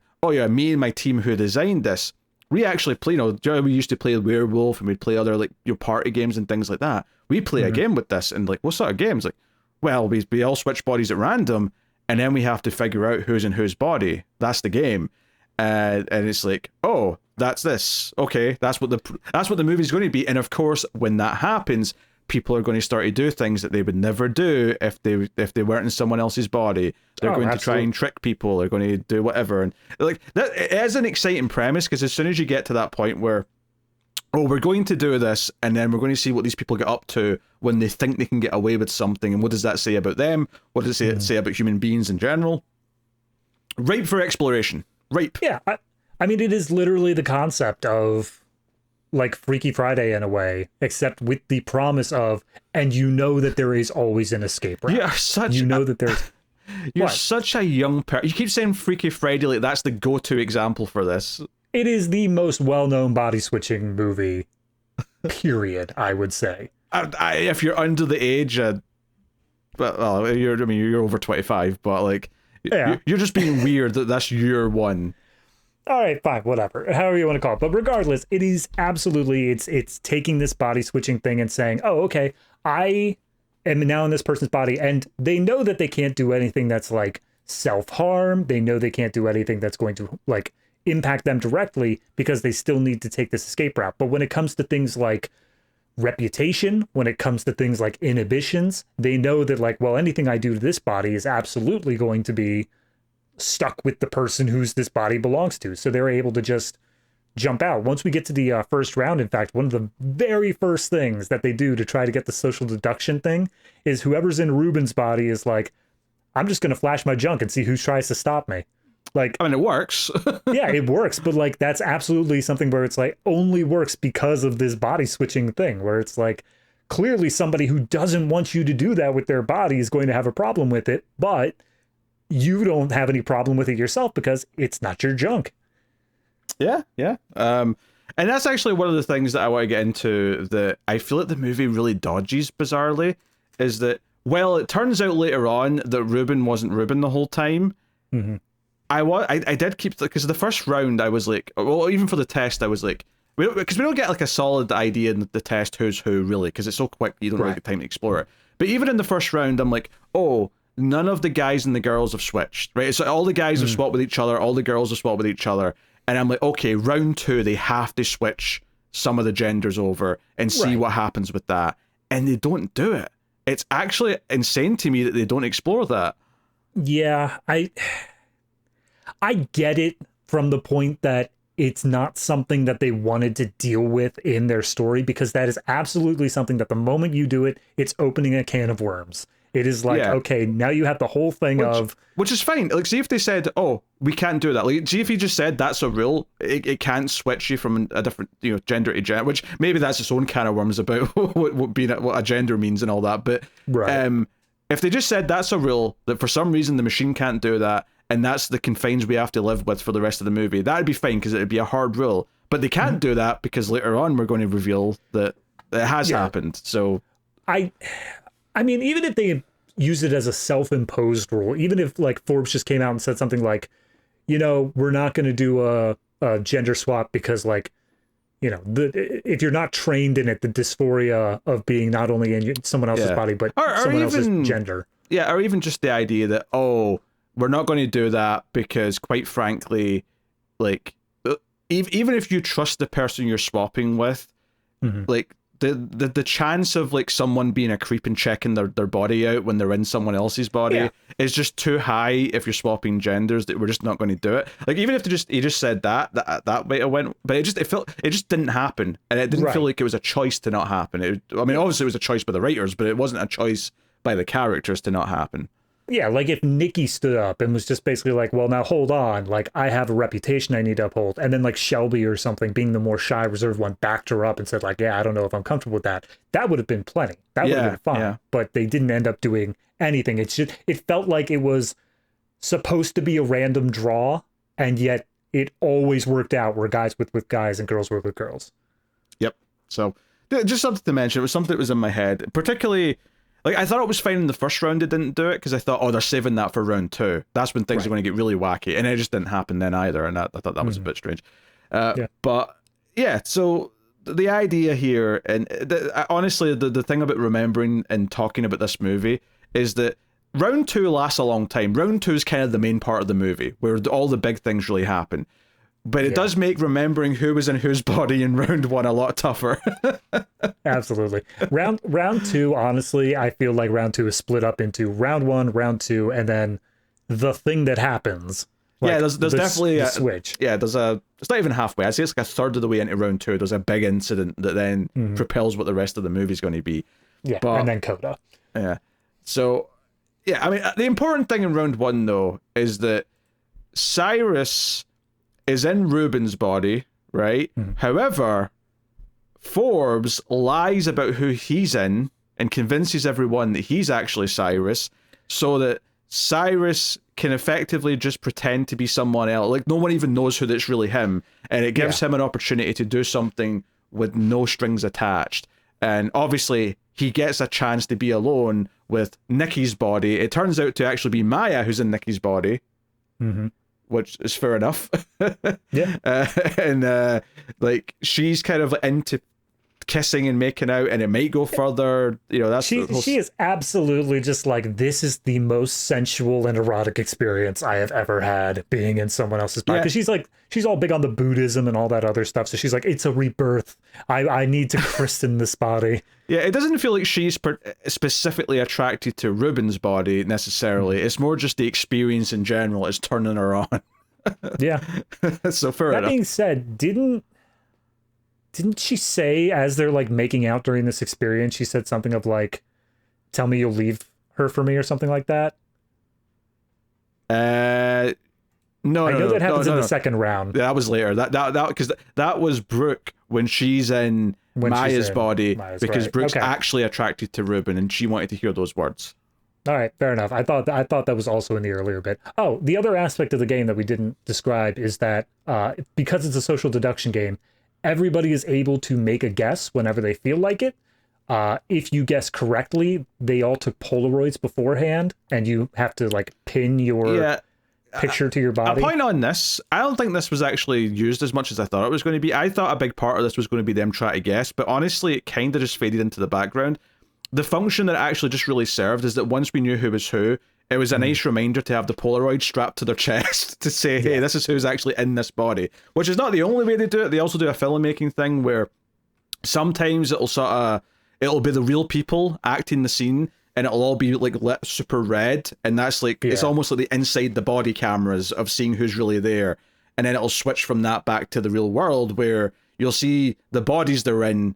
me and my team who designed this, we actually play, we used to play Werewolf, and we'd play other like your party games and things like that. We play a game with this, and like, what sort of games? Like, well, we all switch bodies at random, and then we have to figure out who's in whose body. That's the game, and it's like, that's this. Okay, that's what the movie's going to be. And of course, when that happens, people are going to start to do things that they would never do if they weren't in someone else's body. They're going to try and trick people. They're going to do whatever, and like that it is an exciting premise, because as soon as you get to that point where, we're going to do this, and then we're going to see what these people get up to when they think they can get away with something, and what does that say about them? What does it say about human beings in general? Ripe for exploration. Ripe. Yeah, I mean, it is literally the concept of like Freaky Friday in a way, except with the promise of, and that there is always an escape route. That there's... You're such a young person. You keep saying Freaky Friday like that's the go-to example for this. It is the most well-known body switching movie, period, I would say. If you're under the age, you're over 25, but like, you're just being weird that that's your one. all right, fine, whatever, however you want to call it. But regardless, it is absolutely, it's taking this body switching thing and saying, oh, okay, I am now in this person's body, and they know that they can't do anything that's like self-harm. They know they can't do anything that's going to like impact them directly because they still need to take this escape route. But when it comes to things like reputation, when it comes to things like inhibitions, they know that like, well, anything I do to this body is absolutely going to be stuck with the person whose this body belongs to. So they're able to just jump out. Once we get to the first round, in fact, one of the very first things that they do to try to get the social deduction thing is whoever's in Ruben's body is like, I'm just going to flash my junk and see who tries to stop me. Like, I mean, it works. yeah, it works, but like that's absolutely something where it's like only works because of this body switching thing, where it's like clearly somebody who doesn't want you to do that with their body is going to have a problem with it, but you don't have any problem with it yourself because it's not your junk. Yeah. And that's actually one of the things that I want to get into that I feel like the movie really dodges bizarrely, is that, well, it turns out later on that Ruben wasn't Ruben the whole time. Mm-hmm. I did keep, because the first round I was like, well, even for the test I was like, because we don't get like a solid idea in the test who's who really, because it's so quick you don't really get time to explore it. But even in the first round I'm like, oh, none of the guys and the girls have switched, right? So all the guys have swapped with each other, all the girls have swapped with each other, and I'm like, okay, round 2 they have to switch some of the genders over and see what happens with that, and they don't do it. It's actually insane to me that they don't explore that. Yeah, I get it from the point that it's not something that they wanted to deal with in their story, because that is absolutely something that the moment you do it, it's opening a can of worms. It is like, okay, now you have the whole thing which is fine. Like, see if they said, oh, we can't do that. Like, see if you just said that's a rule. It can't switch you from a different, gender to gender, which maybe that's its own can of worms about what a gender means and all that. But if they just said that's a rule, that for some reason the machine can't do that, and that's the confines we have to live with for the rest of the movie, that'd be fine, because it'd be a hard rule. But they can't do that because later on we're going to reveal that it has happened. So I mean, even if they use it as a self-imposed rule, even if like Forbes just came out and said something like, we're not going to do a gender swap because like, if you're not trained in it, the dysphoria of being not only in someone else's body, but someone else's gender. Yeah, or even just the idea that, oh, we're not going to do that because, quite frankly, like, even if you trust the person you're swapping with, like, the chance of like someone being a creep and checking their body out when they're in someone else's body is just too high if you're swapping genders, that we're just not going to do it. Like, even if he just said that might have went, but it just didn't happen, and it didn't feel like it was a choice to not happen. Obviously it was a choice by the writers, but it wasn't a choice by the characters to not happen. Yeah, like if Nikki stood up and was just basically like, well, now hold on, like I have a reputation I need to uphold. And then like Shelby or something, being the more shy, reserved one, backed her up and said like, yeah, I don't know if I'm comfortable with that. That would have been plenty. That would have been fine. Yeah. But they didn't end up doing anything. It felt like it was supposed to be a random draw, and yet it always worked out where guys with guys and girls work with girls. Yep. So just something to mention. It was something that was in my head, particularly. Like, I thought it was fine in the first round they didn't do it, because I thought, oh, they're saving that for round 2. That's when things are going to get really wacky. And it just didn't happen then either, and I thought that was a bit strange. But, yeah, so the idea here, and honestly, the thing about remembering and talking about this movie is that round 2 lasts a long time. Round 2 is kind of the main part of the movie, where all the big things really happen. But it does make remembering who was in whose body in round 1 a lot tougher. Absolutely. Round 2, honestly, I feel like round 2 is split up into round 1, round 2, and then the thing that happens. Like there's definitely a switch. Yeah, it's not even halfway. I'd say it's like a third of the way into round 2. There's a big incident that then propels what the rest of the movie's going to be. Yeah, and then Coda. Yeah. So, yeah, I mean, the important thing in round 1, though, is that Cyrus is in Ruben's body, right? However, Forbes lies about who he's in and convinces everyone that he's actually Cyrus, so that Cyrus can effectively just pretend to be someone else. Like, no one even knows who that's really him, and it gives him an opportunity to do something with no strings attached. And obviously, he gets a chance to be alone with Nikki's body. It turns out to actually be Maya who's in Nikki's body. which is fair enough. Yeah. And like she's kind of into kissing and making out, and it might go further. You know, that's she is absolutely just like, this is the most sensual and erotic experience I have ever had being in someone else's body. Because she's all big on the Buddhism and all that other stuff. So she's like, it's a rebirth. I need to christen this body. Yeah, it doesn't feel like she's specifically attracted to Ruben's body necessarily. It's more just the experience in general is turning her on. Yeah. So fair enough. That being said, didn't she say, as they're like making out during this experience, she said something of like, tell me you'll leave her for me or something like that? No, I know that happens in the no. second round. That was later. That because that was Brooke when she's in Maya's body, because right. Brooke's Okay. actually attracted to Ruben and she wanted to hear those words. All right, fair enough. I thought that was also in the earlier bit. Oh, the other aspect of the game that we didn't describe is that because it's a social deduction game, everybody is able to make a guess whenever they feel like it. If you guess correctly, they all took Polaroids beforehand, and you have to like pin your picture to your body. A point on this, I don't think this was actually used as much as I thought it was going to be. I thought a big part of this was going to be them trying to guess, but honestly, it kind of just faded into the background. The function that it actually just really served is that once we knew who was who, it was a nice reminder to have the Polaroid strapped to their chest to say, hey, this is who's actually in this body. Which is not the only way they do it. They also do a filmmaking thing where sometimes it'll be the real people acting the scene, and it'll all be like lit super red, and that's like it's almost like the inside the body cameras of seeing who's really there. And then it'll switch from that back to the real world where you'll see the bodies they're in,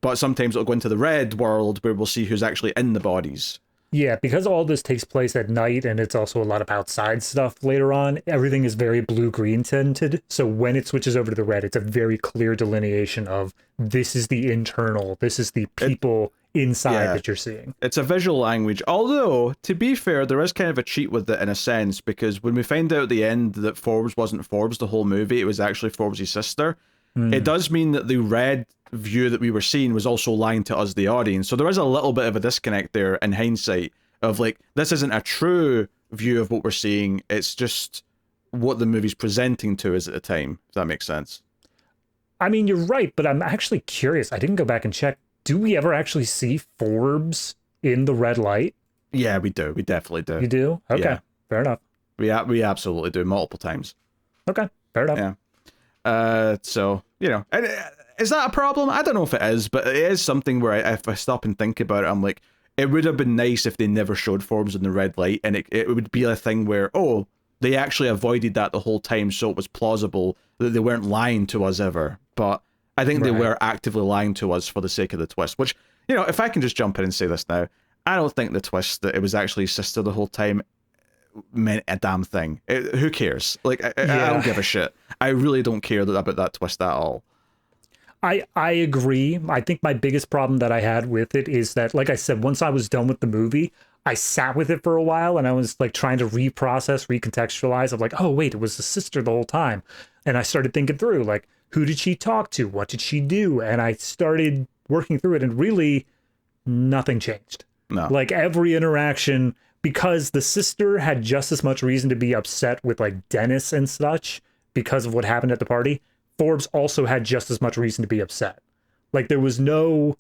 but sometimes it'll go into the red world where we'll see who's actually in the bodies. Yeah, because all this takes place at night, and it's also a lot of outside stuff later on, everything is very blue-green tinted. So when it switches over to the red, it's a very clear delineation of this is the internal, this is the people inside that you're seeing. It's a visual language. Although, to be fair, there is kind of a cheat with it in a sense, because when we find out at the end that Forbes wasn't Forbes the whole movie, it was actually Forbes' sister, it does mean that the red view that we were seeing was also lying to us, the audience. So there is a little bit of a disconnect there in hindsight of like, this isn't a true view of what we're seeing. It's just what the movie's presenting to us at the time, if that makes sense. I mean, you're right, but I'm actually curious. I didn't go back and check. Do we ever actually see Forbes in the red light? Yeah, we do. We definitely do. You do? Okay, Yeah. Fair enough. We absolutely do, multiple times. Okay, fair enough. Yeah. So, you know, and is that a problem? I don't know if it is, but it is something where if I stop and think about it, I'm like, it would have been nice if they never showed Forbes in the red light, and it would be a thing where, oh, they actually avoided that the whole time, so it was plausible that they weren't lying to us ever. But I think they were actively lying to us for the sake of the twist, which, you know, if I can just jump in and say this now, I don't think the twist that it was actually his sister the whole time meant a damn thing. Who cares? Like, I don't give a shit. I really don't care about that twist at all. I agree. I think my biggest problem that I had with it is that, like I said, once I was done with the movie, I sat with it for a while and I was like trying to reprocess, recontextualize. I'm like, oh, wait, it was the sister the whole time. And I started thinking through, like, who did she talk to? What did she do? And I started working through it, and really nothing changed. No. Like, every interaction, because the sister had just as much reason to be upset with like Dennis and such because of what happened at the party, Forbes also had just as much reason to be upset. Like, there was no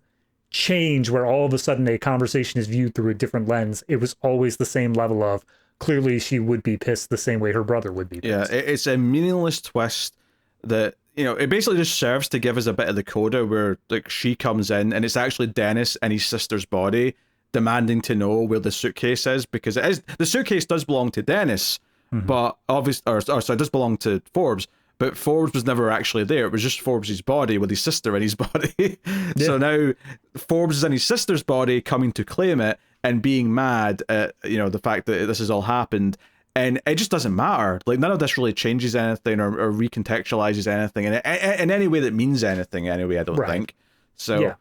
change where all of a sudden a conversation is viewed through a different lens. It was always the same level of, clearly she would be pissed the same way her brother would be pissed. Yeah, it's a meaningless twist that, you know, it basically just serves to give us a bit of the coda where like she comes in and it's actually Dennis and his sister's body demanding to know where the suitcase is, because it is, the suitcase does belong to Dennis, but obviously, or sorry, it does belong to Forbes, but Forbes was never actually there. It was just Forbes' body with his sister in his body. So now Forbes is in his sister's body coming to claim it and being mad at, you know, the fact that this has all happened. And it just doesn't matter. Like, none of this really changes anything or recontextualizes anything in any way that means anything anyway, I don't think. So,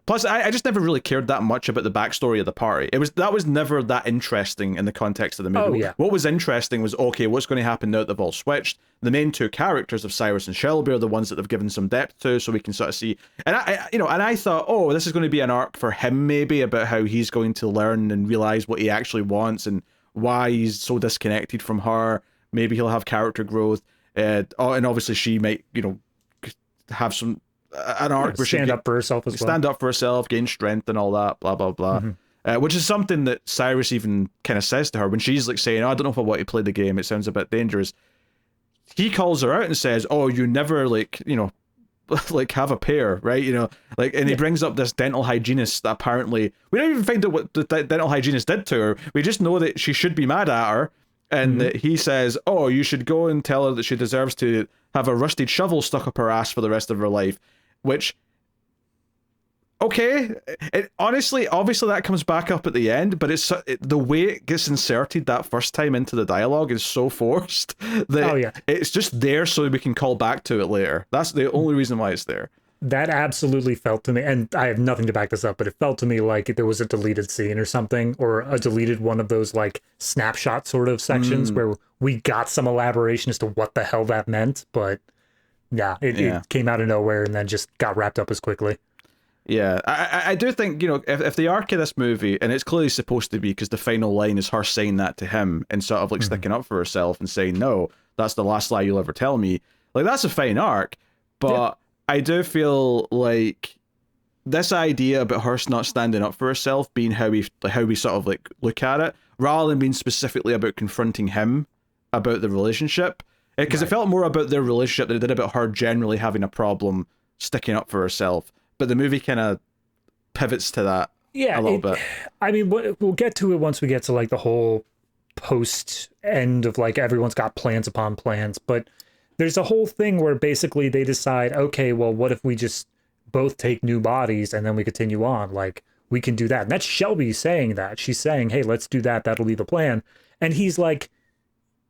plus, I just never really cared that much about the backstory of the party. That was never that interesting in the context of the movie. What was interesting was, okay, what's going to happen now that they've all switched? The main two characters of Cyrus and Shelby are the ones that they've given some depth to, so we can sort of see. And I thought, oh, this is going to be an arc for him, maybe, about how he's going to learn and realize what he actually wants and why he's so disconnected from her. Maybe he'll have character growth. And obviously she might, have some an arc where she stand up for herself as well. Stand up for herself, gain strength and all that, blah, blah, blah. Which is something that Cyrus even kind of says to her when she's like saying, I don't know if I want to play the game. It sounds a bit dangerous. He calls her out and says, oh, you never like have a pair, right? And he brings up this dental hygienist that apparently, we don't even find out what the dental hygienist did to her. We just know that she should be mad at her. And that he says, oh, you should go and tell her that she deserves to have a rusted shovel stuck up her ass for the rest of her life. Which, okay, honestly, obviously that comes back up at the end, but the way it gets inserted that first time into the dialogue is so forced that it's just there so we can call back to it later. That's the only reason why it's there. That absolutely felt to me, and I have nothing to back this up, but it felt to me like there was a deleted scene or something, or a deleted one of those like snapshot sort of sections where we got some elaboration as to what the hell that meant, but it came out of nowhere and then just got wrapped up as quickly. Yeah, I do think, if the arc of this movie, and it's clearly supposed to be because the final line is her saying that to him and sort of like sticking up for herself and saying, no, that's the last lie you'll ever tell me. Like, that's a fine arc, but I do feel like this idea about her not standing up for herself being how we sort of like look at it, rather than being specifically about confronting him about the relationship, because it felt more about their relationship than it did about her generally having a problem sticking up for herself. But the movie kind of pivots to that a little bit. I mean, we'll get to it once we get to like the whole post end of like everyone's got plans upon plans, but there's a whole thing where basically they decide, okay, well, what if we just both take new bodies and then we continue on? Like, we can do that. And that's Shelby saying that. She's saying, hey, let's do that. That'll be the plan. And he's like,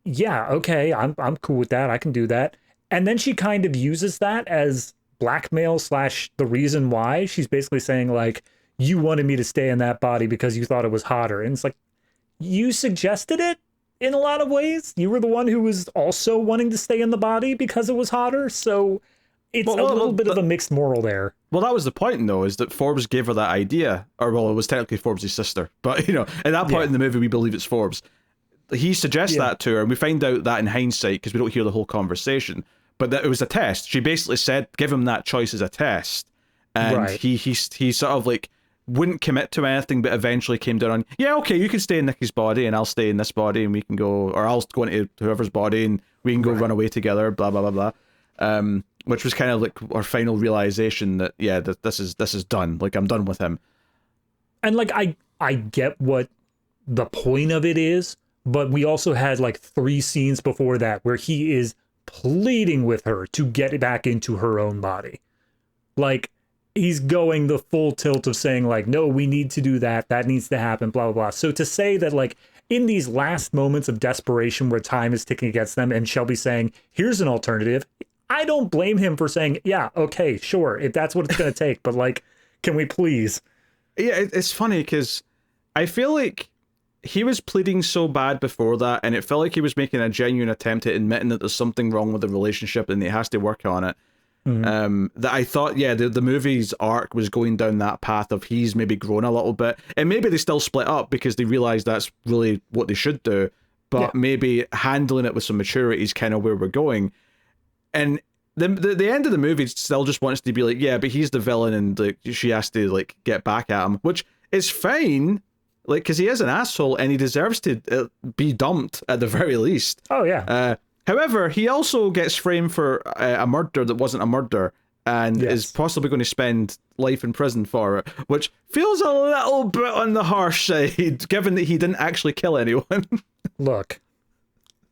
yeah, okay, I'm cool with that. I can do that. And then she kind of uses that as blackmail / the reason why. She's basically saying, like, you wanted me to stay in that body because you thought it was hotter. And it's like, you suggested it? In a lot of ways, you were the one who was also wanting to stay in the body because it was hotter, so it's a little bit of a mixed moral there. Well, that was the point, though, is that Forbes gave her that idea, or well, it was technically Forbes' sister, but at that point in the movie, we believe it's Forbes. He suggests that to her, and we find out that in hindsight because we don't hear the whole conversation. But that it was a test. She basically said, "Give him that choice as a test," and he sort of like wouldn't commit to anything, but eventually came down on, yeah, okay, you can stay in Nikki's body and I'll stay in this body and we can go, or I'll go into whoever's body and we can go run away together, blah, blah, blah, blah. Which was kind of like our final realization that, this is done. Like, I'm done with him. And like, I get what the point of it is, but we also had like 3 scenes before that where he is pleading with her to get back into her own body. Like, he's going the full tilt of saying like, no, we need to do that. That needs to happen, blah, blah, blah. So to say that like in these last moments of desperation where time is ticking against them and Shelby saying, here's an alternative, I don't blame him for saying, yeah, okay, sure, if that's what it's going to take. But like, can we please? Yeah, it's funny because I feel like he was pleading so bad before that, and it felt like he was making a genuine attempt at admitting that there's something wrong with the relationship and he has to work on it. That I thought, the movie's arc was going down that path of he's maybe grown a little bit, and maybe they still split up because they realized that's really what they should do, but maybe handling it with some maturity is kind of where we're going. And the end of the movie still just wants to be like, yeah, but he's the villain and like she has to like get back at him, which is fine, like, because he is an asshole and he deserves to be dumped at the very least. Oh yeah. However, he also gets framed for a murder that wasn't a murder and is possibly going to spend life in prison for it, which feels a little bit on the harsh side, given that he didn't actually kill anyone. Look,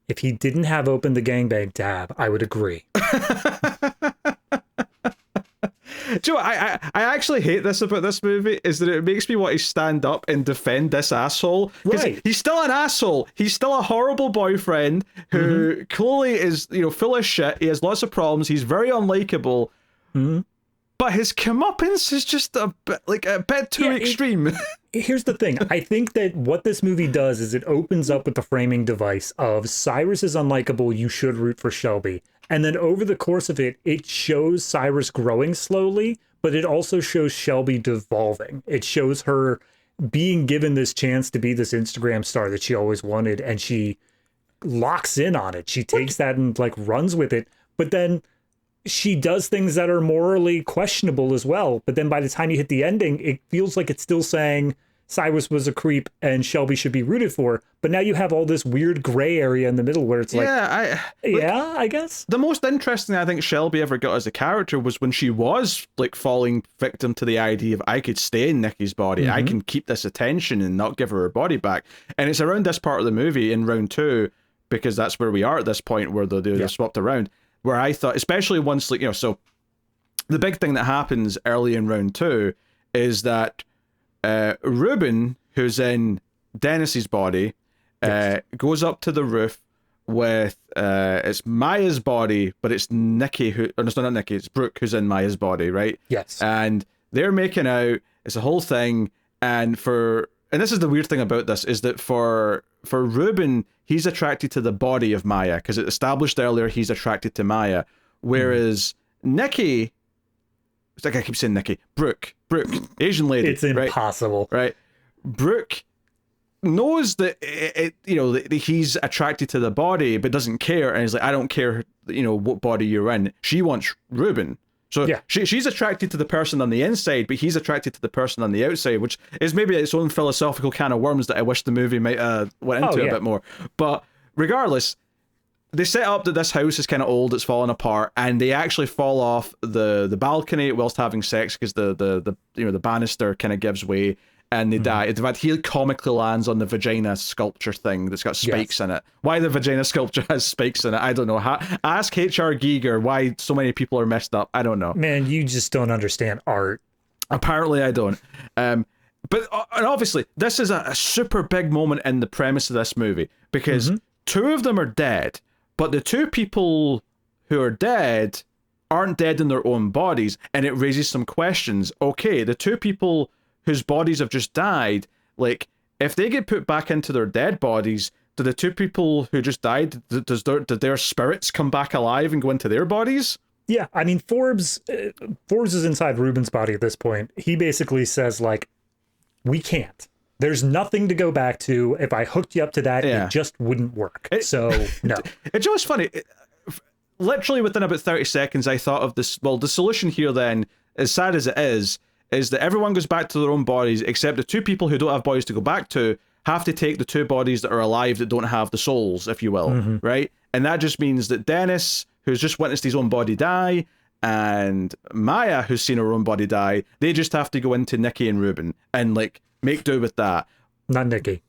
if he didn't have opened the gangbang tab, I would agree. Do you know what? I actually hate this about this movie, is that it makes me want to stand up and defend this asshole. Right. He's still an asshole. He's still a horrible boyfriend who clearly is, full of shit. He has lots of problems. He's very unlikable. But his comeuppance is just a bit too extreme. Here's the thing. I think that what this movie does is it opens up with the framing device of Cyrus is unlikable, you should root for Shelby. And then over the course of it, it shows Cyrus growing slowly, but it also shows Shelby devolving. It shows her being given this chance to be this Instagram star that she always wanted, and she locks in on it. She takes that and like runs with it, but then she does things that are morally questionable as well. But then by the time you hit the ending, it feels like it's still saying Cyrus was a creep and Shelby should be rooted for. But now you have all this weird gray area in the middle where it's like, I guess. The most interesting I think Shelby ever got as a character was when she was like falling victim to the idea of I could stay in Nikki's body. I can keep this attention and not give her body back. And it's around this part of the movie in round 2, because that's where we are at this point where they're swapped around, where I thought, especially once, like, so the big thing that happens early in round 2 is that Ruben, who's in Dennis's body, goes up to the roof with it's Maya's body, but it's Nikki who, or no, it's not Nikki, it's Brooke who's in Maya's body, right? Yes. And they're making out. It's a whole thing, and this is the weird thing about this, is that for Ruben, he's attracted to the body of Maya because it established earlier he's attracted to Maya, whereas Nikki. It's like I keep saying Nikki. Brooke, Asian lady. It's impossible. Right? Brooke knows that that he's attracted to the body, but doesn't care. And he's like, I don't care, what body you're in. She wants Ruben. So she's attracted to the person on the inside, but he's attracted to the person on the outside, which is maybe its own philosophical can of worms that I wish the movie might went into a bit more. But regardless, they set up that this house is kind of old, it's falling apart, and they actually fall off the balcony whilst having sex because the banister kind of gives way and they die. In fact, he comically lands on the vagina sculpture thing that's got spikes in it. Why the vagina sculpture has spikes in it, I don't know. Ask H.R. Giger why so many people are messed up. I don't know. Man, you just don't understand art. Apparently I don't. But and obviously, this is a super big moment in the premise of this movie because two of them are dead. But the two people who are dead aren't dead in their own bodies, and it raises some questions. Okay, the two people whose bodies have just died, like, if they get put back into their dead bodies, do the two people who just died, did their spirits come back alive and go into their bodies? Yeah, I mean, Forbes is inside Ruben's body at this point. He basically says, like, we can't. There's nothing to go back to. If I hooked you up to that, it just wouldn't work. So, no. It's just funny. Literally within about 30 seconds, I thought of this. Well, the solution here then, as sad as it is that everyone goes back to their own bodies, except the two people who don't have bodies to go back to have to take the two bodies that are alive that don't have the souls, if you will, right? And that just means that Dennis, who's just witnessed his own body die, and Maya, who's seen her own body die, they just have to go into Nikki and Ruben and, like, make do with that. Not Nikki.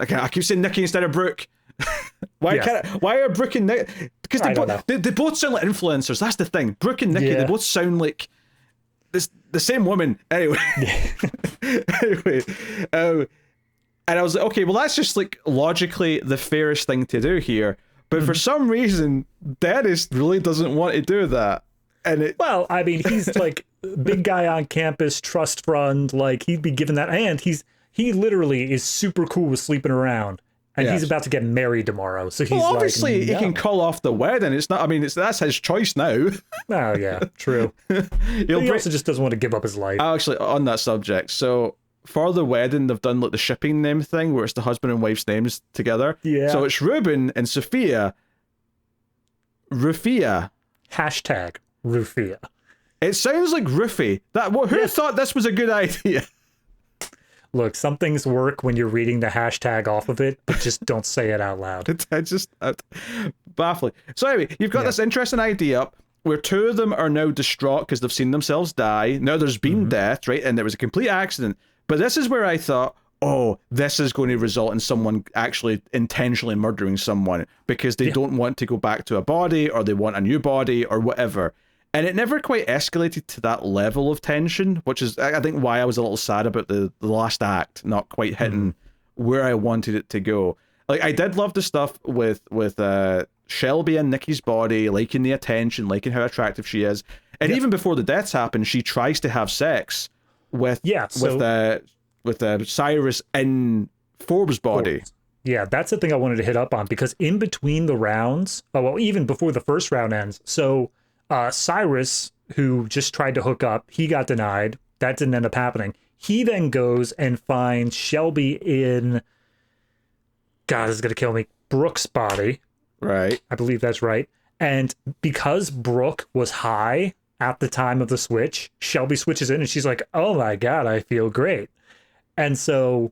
Okay, I keep saying Nikki instead of Brooke. Why are Brooke and Nikki? Because they both sound like influencers. That's the thing. Brooke and Nikki, they both sound like the same woman. Anyway, and I was like, okay, well, that's just like logically the fairest thing to do here. But for some reason, Dennis really doesn't want to do that. And well, I mean, he's like big guy on campus, trust fund, like he'd be given that, and he literally is super cool with sleeping around, and he's about to get married tomorrow. So he's obviously like, he can call off the wedding. It's not. I mean, that's his choice now. Oh yeah, true. He also just doesn't want to give up his life. Actually, on that subject, so for the wedding, they've done like the shipping name thing, where it's the husband and wife's names together. Yeah. So it's Ruben and Sophia. Rufia. Hashtag Rufia. It sounds like Roofie. Who thought this was a good idea? Look, some things work when you're reading the hashtag off of it, but just don't say it out loud. It's just baffling. So anyway, you've got this interesting idea up where two of them are now distraught because they've seen themselves die. Now there's been death, right? And there was a complete accident. But this is where I thought, oh, this is going to result in someone actually intentionally murdering someone because they don't want to go back to a body, or they want a new body, or whatever. And it never quite escalated to that level of tension, which is, I think, why I was a little sad about the last act not quite hitting where I wanted it to go. Like, I did love the stuff with Shelby and Nikki's body, liking the attention, liking how attractive she is. And even before the deaths happen, she tries to have sex with Cyrus in Forbes' body. Yeah, that's the thing I wanted to hit up on, because in between the rounds, even before the first round ends, so Cyrus, who just tried to hook up, he got denied. That didn't end up happening. He then goes and finds Shelby in, God, this is going to kill me, Brooke's body. Right. I believe that's right. And because Brooke was high at the time of the switch, Shelby switches in and she's like, oh my God, I feel great. And so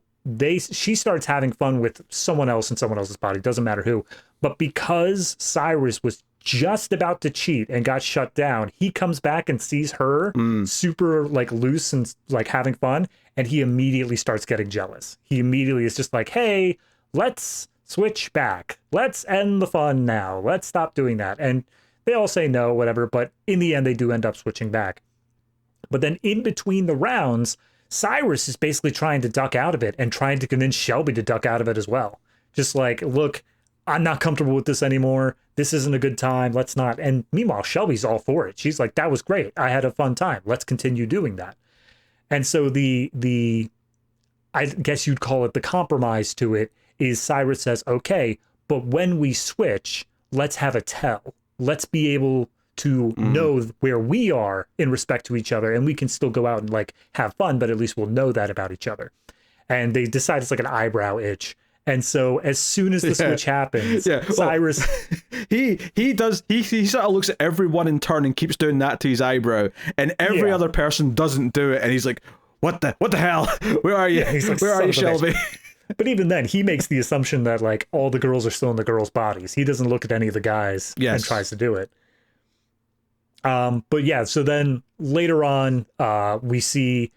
she starts having fun with someone else in someone else's body, doesn't matter who. But because Cyrus was just about to cheat and got shut down, he comes back and sees her super like loose and like having fun, and he immediately starts getting jealous. He immediately is just like, hey, let's switch back. Let's end the fun now. Let's stop doing that. And they all say no, whatever, but in the end they do end up switching back. But then in between the rounds, Cyrus is basically trying to duck out of it and trying to convince Shelby to duck out of it as well. Just like, look, I'm not comfortable with this anymore. This isn't a good time. Let's not. And meanwhile, Shelby's all for it. She's like, that was great. I had a fun time. Let's continue doing that. And so the I guess you'd call it the compromise to it is Cyrus says, okay, but when we switch, let's have a tell. Let's be able to know where we are in respect to each other, and we can still go out and like have fun, but at least we'll know that about each other. And they decide it's like an eyebrow itch. And so as soon as the switch happens, Cyrus he sort of looks at everyone in turn and keeps doing that to his eyebrow, and every other person doesn't do it, and he's like, what the hell? Where are you? He's like, where are you, Shelby? But even then, he makes the assumption that like all the girls are still in the girls' bodies. He doesn't look at any of the guys and tries to do it. But yeah, so then later on, we see,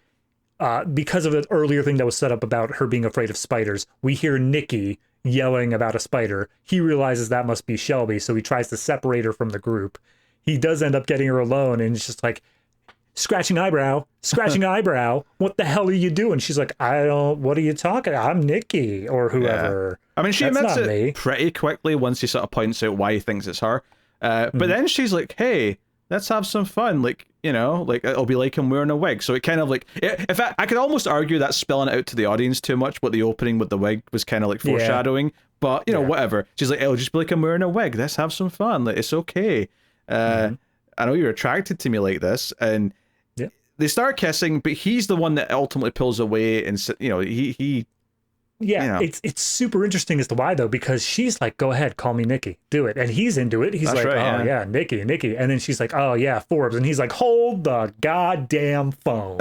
because of an earlier thing that was set up about her being afraid of spiders, we hear Nikki yelling about a spider. He realizes that must be Shelby, so he tries to separate her from the group. He does end up getting her alone, and it's just like, scratching eyebrow, what the hell are you doing? She's like, what are you talking? I'm Nikki, or whoever. Yeah. I mean, she admits it pretty quickly once he sort of points out why he thinks it's her. But then she's like, hey, let's have some fun. Like, you know, like it'll be like him wearing a wig. So it kind of like, if I could almost argue that's spelling it out to the audience too much, but the opening with the wig was kind of like foreshadowing. But, you know, whatever. She's like, it'll just be like I'm wearing a wig. Let's have some fun. Like, it's okay. I know you're attracted to me like this. And they start kissing, but he's the one that ultimately pulls away, and you know it's super interesting as to why though, because she's like, go ahead, call me Nikki, do it, and he's into it. He's Nikki, and then she's like, oh yeah, Forbes, and he's like, hold the goddamn phone.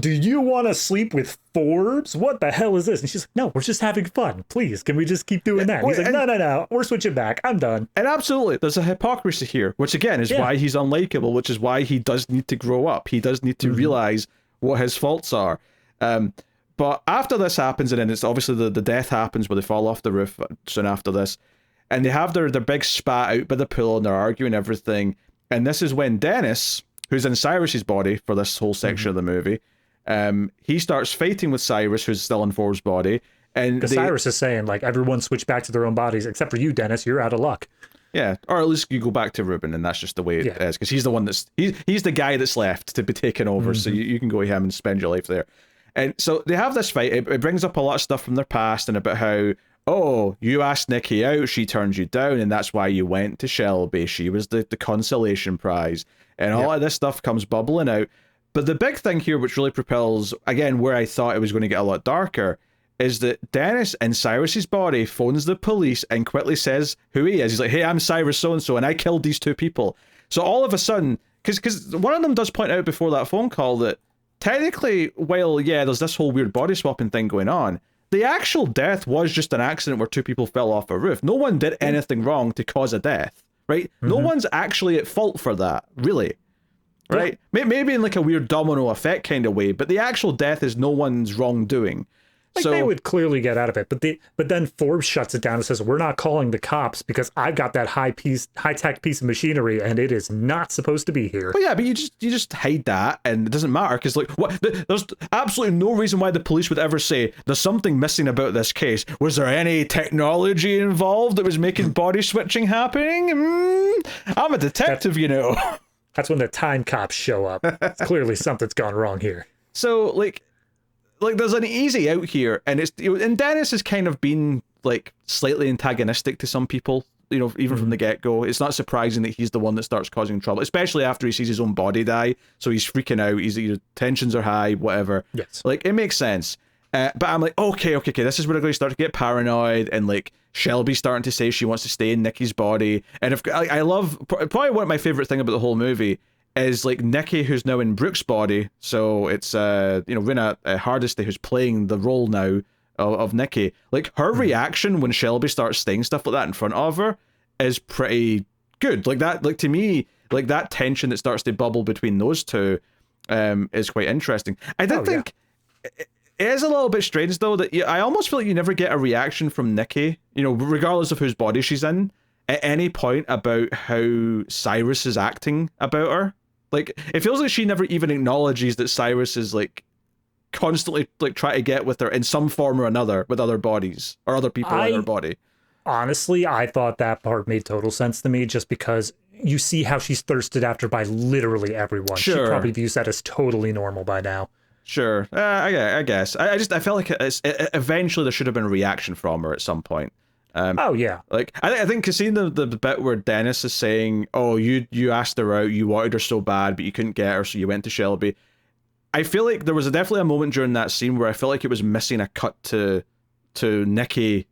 Do you want to sleep with Forbes? What the hell is this? And she's like, no, we're just having fun. Please, can we just keep doing that? And he's like, no, we're switching back. I'm done. And absolutely, there's a hypocrisy here, which again is why he's unlikable, which is why he does need to grow up. He does need to realize what his faults are. But after this happens, and then it's obviously the death happens where they fall off the roof soon after this, and they have their big spat out by the pool, and they're arguing everything. And this is when Dennis, who's in Cyrus's body for this whole section of the movie, he starts fighting with Cyrus, who's still in Forbes' body. And Cyrus is saying, like, everyone switch back to their own bodies, except for you, Dennis, you're out of luck. Yeah, or at least you go back to Ruben, and that's just the way it is, because he's the one he's the guy that's left to be taken over, so you can go with him and spend your life there. And so they have this fight. It brings up a lot of stuff from their past and about how, oh, you asked Nikki out, she turned you down, and that's why you went to Shelby. She was the consolation prize. And all of this stuff comes bubbling out. But the big thing here, which really propels, again, where I thought it was going to get a lot darker, is that Dennis in Cyrus's body phones the police and quickly says who he is. He's like, hey, I'm Cyrus so-and-so, and I killed these two people. So all of a sudden, because one of them does point out before that phone call that technically, while, there's this whole weird body swapping thing going on, the actual death was just an accident where two people fell off a roof. No one did anything wrong to cause a death, right? No one's actually at fault for that, really, right? Maybe in like a weird domino effect kind of way, but the actual death is no one's wrongdoing. Like, they would clearly get out of it, but then Forbes shuts it down and says, we're not calling the cops because I've got that high-tech piece of machinery and it is not supposed to be here. Well, yeah, but you just hide that and it doesn't matter, because like, there's absolutely no reason why the police would ever say there's something missing about this case. Was there any technology involved that was making body switching happening? I'm a detective, you know. That's when the time cops show up. Clearly something's gone wrong here. So, like there's an easy out here, and and Dennis has kind of been like slightly antagonistic to some people, you know, even from the get-go. It's not surprising that he's the one that starts causing trouble, especially after he sees his own body die, so he's freaking out, his tensions are high, whatever. Yes. Like, it makes sense. But I'm like, okay, this is where I'm going to start to get paranoid, and like Shelby's starting to say she wants to stay in Nikki's body, and if I love probably one of my favorite thing about the whole movie is like Nikki, who's now in Brooke's body, so it's Reina Hardesty who's playing the role now of Nikki. Like her reaction when Shelby starts saying stuff like that in front of her is pretty good. Like that, like to me, like that tension that starts to bubble between those two is quite interesting. I did think. Yeah. It is a little bit strange, though, that I almost feel like you never get a reaction from Nikki, regardless of whose body she's in, at any point about how Cyrus is acting about her. Like, it feels like she never even acknowledges that Cyrus is, like, constantly, like, trying to get with her in some form or another with other bodies or other people in her body. Honestly, I thought that part made total sense to me just because you see how she's thirsted after by literally everyone. Sure. She probably views that as totally normal by now. Sure, I guess. I felt like eventually there should have been a reaction from her at some point. Oh yeah. Like I think because seeing the bit where Dennis is saying, "Oh, you asked her out, you wanted her so bad, but you couldn't get her, so you went to Shelby." I feel like there was definitely a moment during that scene where I felt like it was missing a cut to Nikki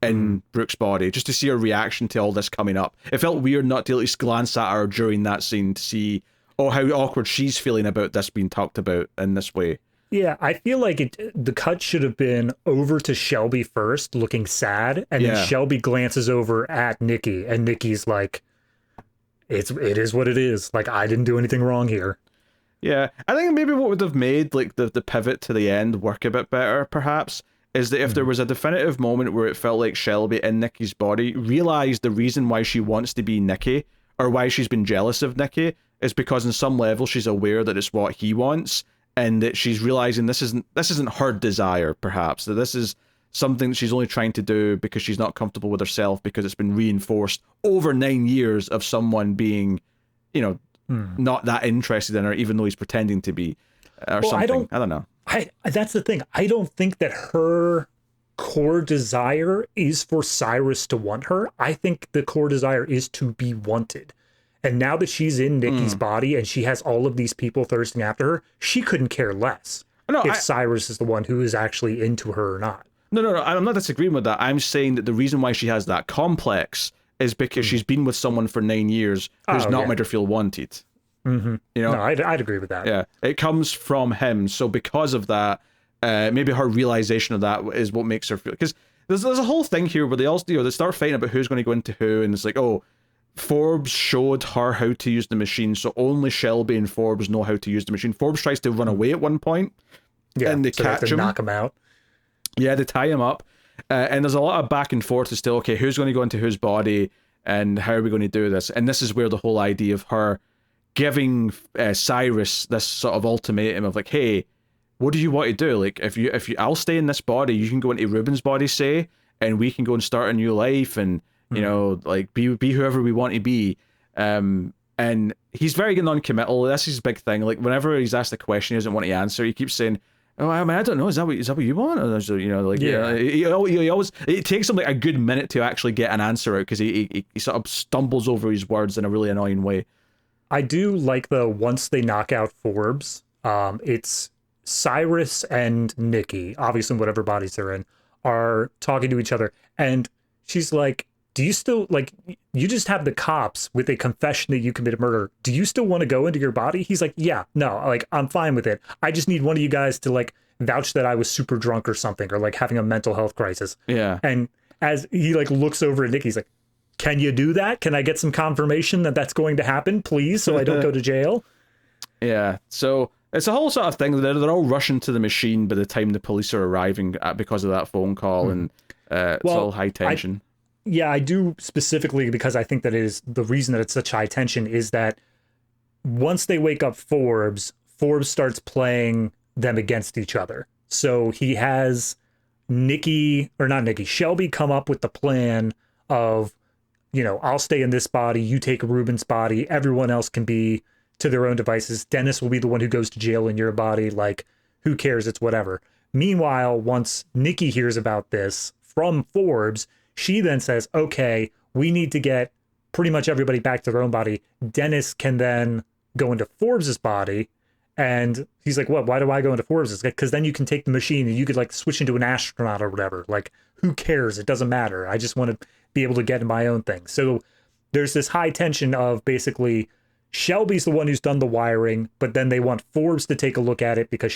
in Brooke's body, just to see her reaction to all this coming up. It felt weird not to at least glance at her during that scene to see, oh, how awkward she's feeling about this being talked about in this way. Yeah, I feel like the cut should have been over to Shelby first, looking sad, and then Shelby glances over at Nikki, and Nikki's like, it is what it is. Like, I didn't do anything wrong here. Yeah, I think maybe what would have made like the pivot to the end work a bit better, perhaps, is that if there was a definitive moment where it felt like Shelby in Nikki's body realized the reason why she wants to be Nikki, or why she's been jealous of Nikki, is because on some level she's aware that it's what he wants, and that she's realizing this isn't her desire, perhaps, that this is something that she's only trying to do because she's not comfortable with herself, because it's been reinforced over 9 years of someone being, not that interested in her, even though he's pretending to be, or something. I don't know. That's the thing. I don't think that her core desire is for Cyrus to want her. I think the core desire is to be wanted. And now that she's in Nikki's body and she has all of these people thirsting after her, she couldn't care less if Cyrus is the one who is actually into her or not. No, I'm not disagreeing with that. I'm saying that the reason why she has that complex is because she's been with someone for 9 years who's not made her feel wanted. Mm-hmm. No, I'd agree with that. Yeah, it comes from him. So because of that, maybe her realization of that is what makes her feel. Because there's a whole thing here where they all they start fighting about who's going to go into who, and it's like, oh, Forbes showed her how to use the machine, so only Shelby and Forbes know how to use the machine. Forbes tries to run away at one point, and they catch him, knock him out. Yeah, they tie him up, and there's a lot of back and forth as to, okay, who's going to go into whose body, and how are we going to do this? And this is where the whole idea of her giving Cyrus this sort of ultimatum of like, hey, what do you want to do? Like, if you I'll stay in this body, you can go into Ruben's body, say, and we can go and start a new life, and like be whoever we want to be. And he's very non-committal. That's his big thing. Like, whenever he's asked a question he doesn't want to answer, he keeps saying, oh, I mean, I don't know, is that what you want? Or, he always, it takes him like a good minute to actually get an answer out, because he sort of stumbles over his words in a really annoying way. I do like once they knock out Forbes, it's Cyrus and Nikki, obviously whatever bodies they're in, are talking to each other, and she's like, do you still, like, you just have the cops with a confession that you committed murder. Do you still want to go into your body? He's like, yeah, no, like, I'm fine with it. I just need one of you guys to, like, vouch that I was super drunk or something, or, like, having a mental health crisis. Yeah. And as he, like, looks over at Nikki, he's like, can you do that? Can I get some confirmation that that's going to happen, please, so I don't go to jail? Yeah, so it's a whole sort of thing. They're all rushing to the machine by the time the police are arriving because of that phone call, and it's all high tension. I do, specifically because I think that it is the reason that it's such high tension is that once they wake up Forbes starts playing them against each other. So he has Shelby come up with the plan of, I'll stay in this body, you take Ruben's body, everyone else can be to their own devices. Dennis will be the one who goes to jail in your body. Like, who cares? It's whatever. Meanwhile, once Nikki hears about this from Forbes, she then says, okay, we need to get pretty much everybody back to their own body. Dennis can then go into Forbes's body, And he's like, what? Why do I go into Forbes? It's like, because then you can take the machine and you could like switch into an astronaut or whatever. Like, who cares? It doesn't matter. I just want to be able to get in my own thing. So there's this high tension of basically Shelby's the one who's done the wiring, but then they want Forbes to take a look at it because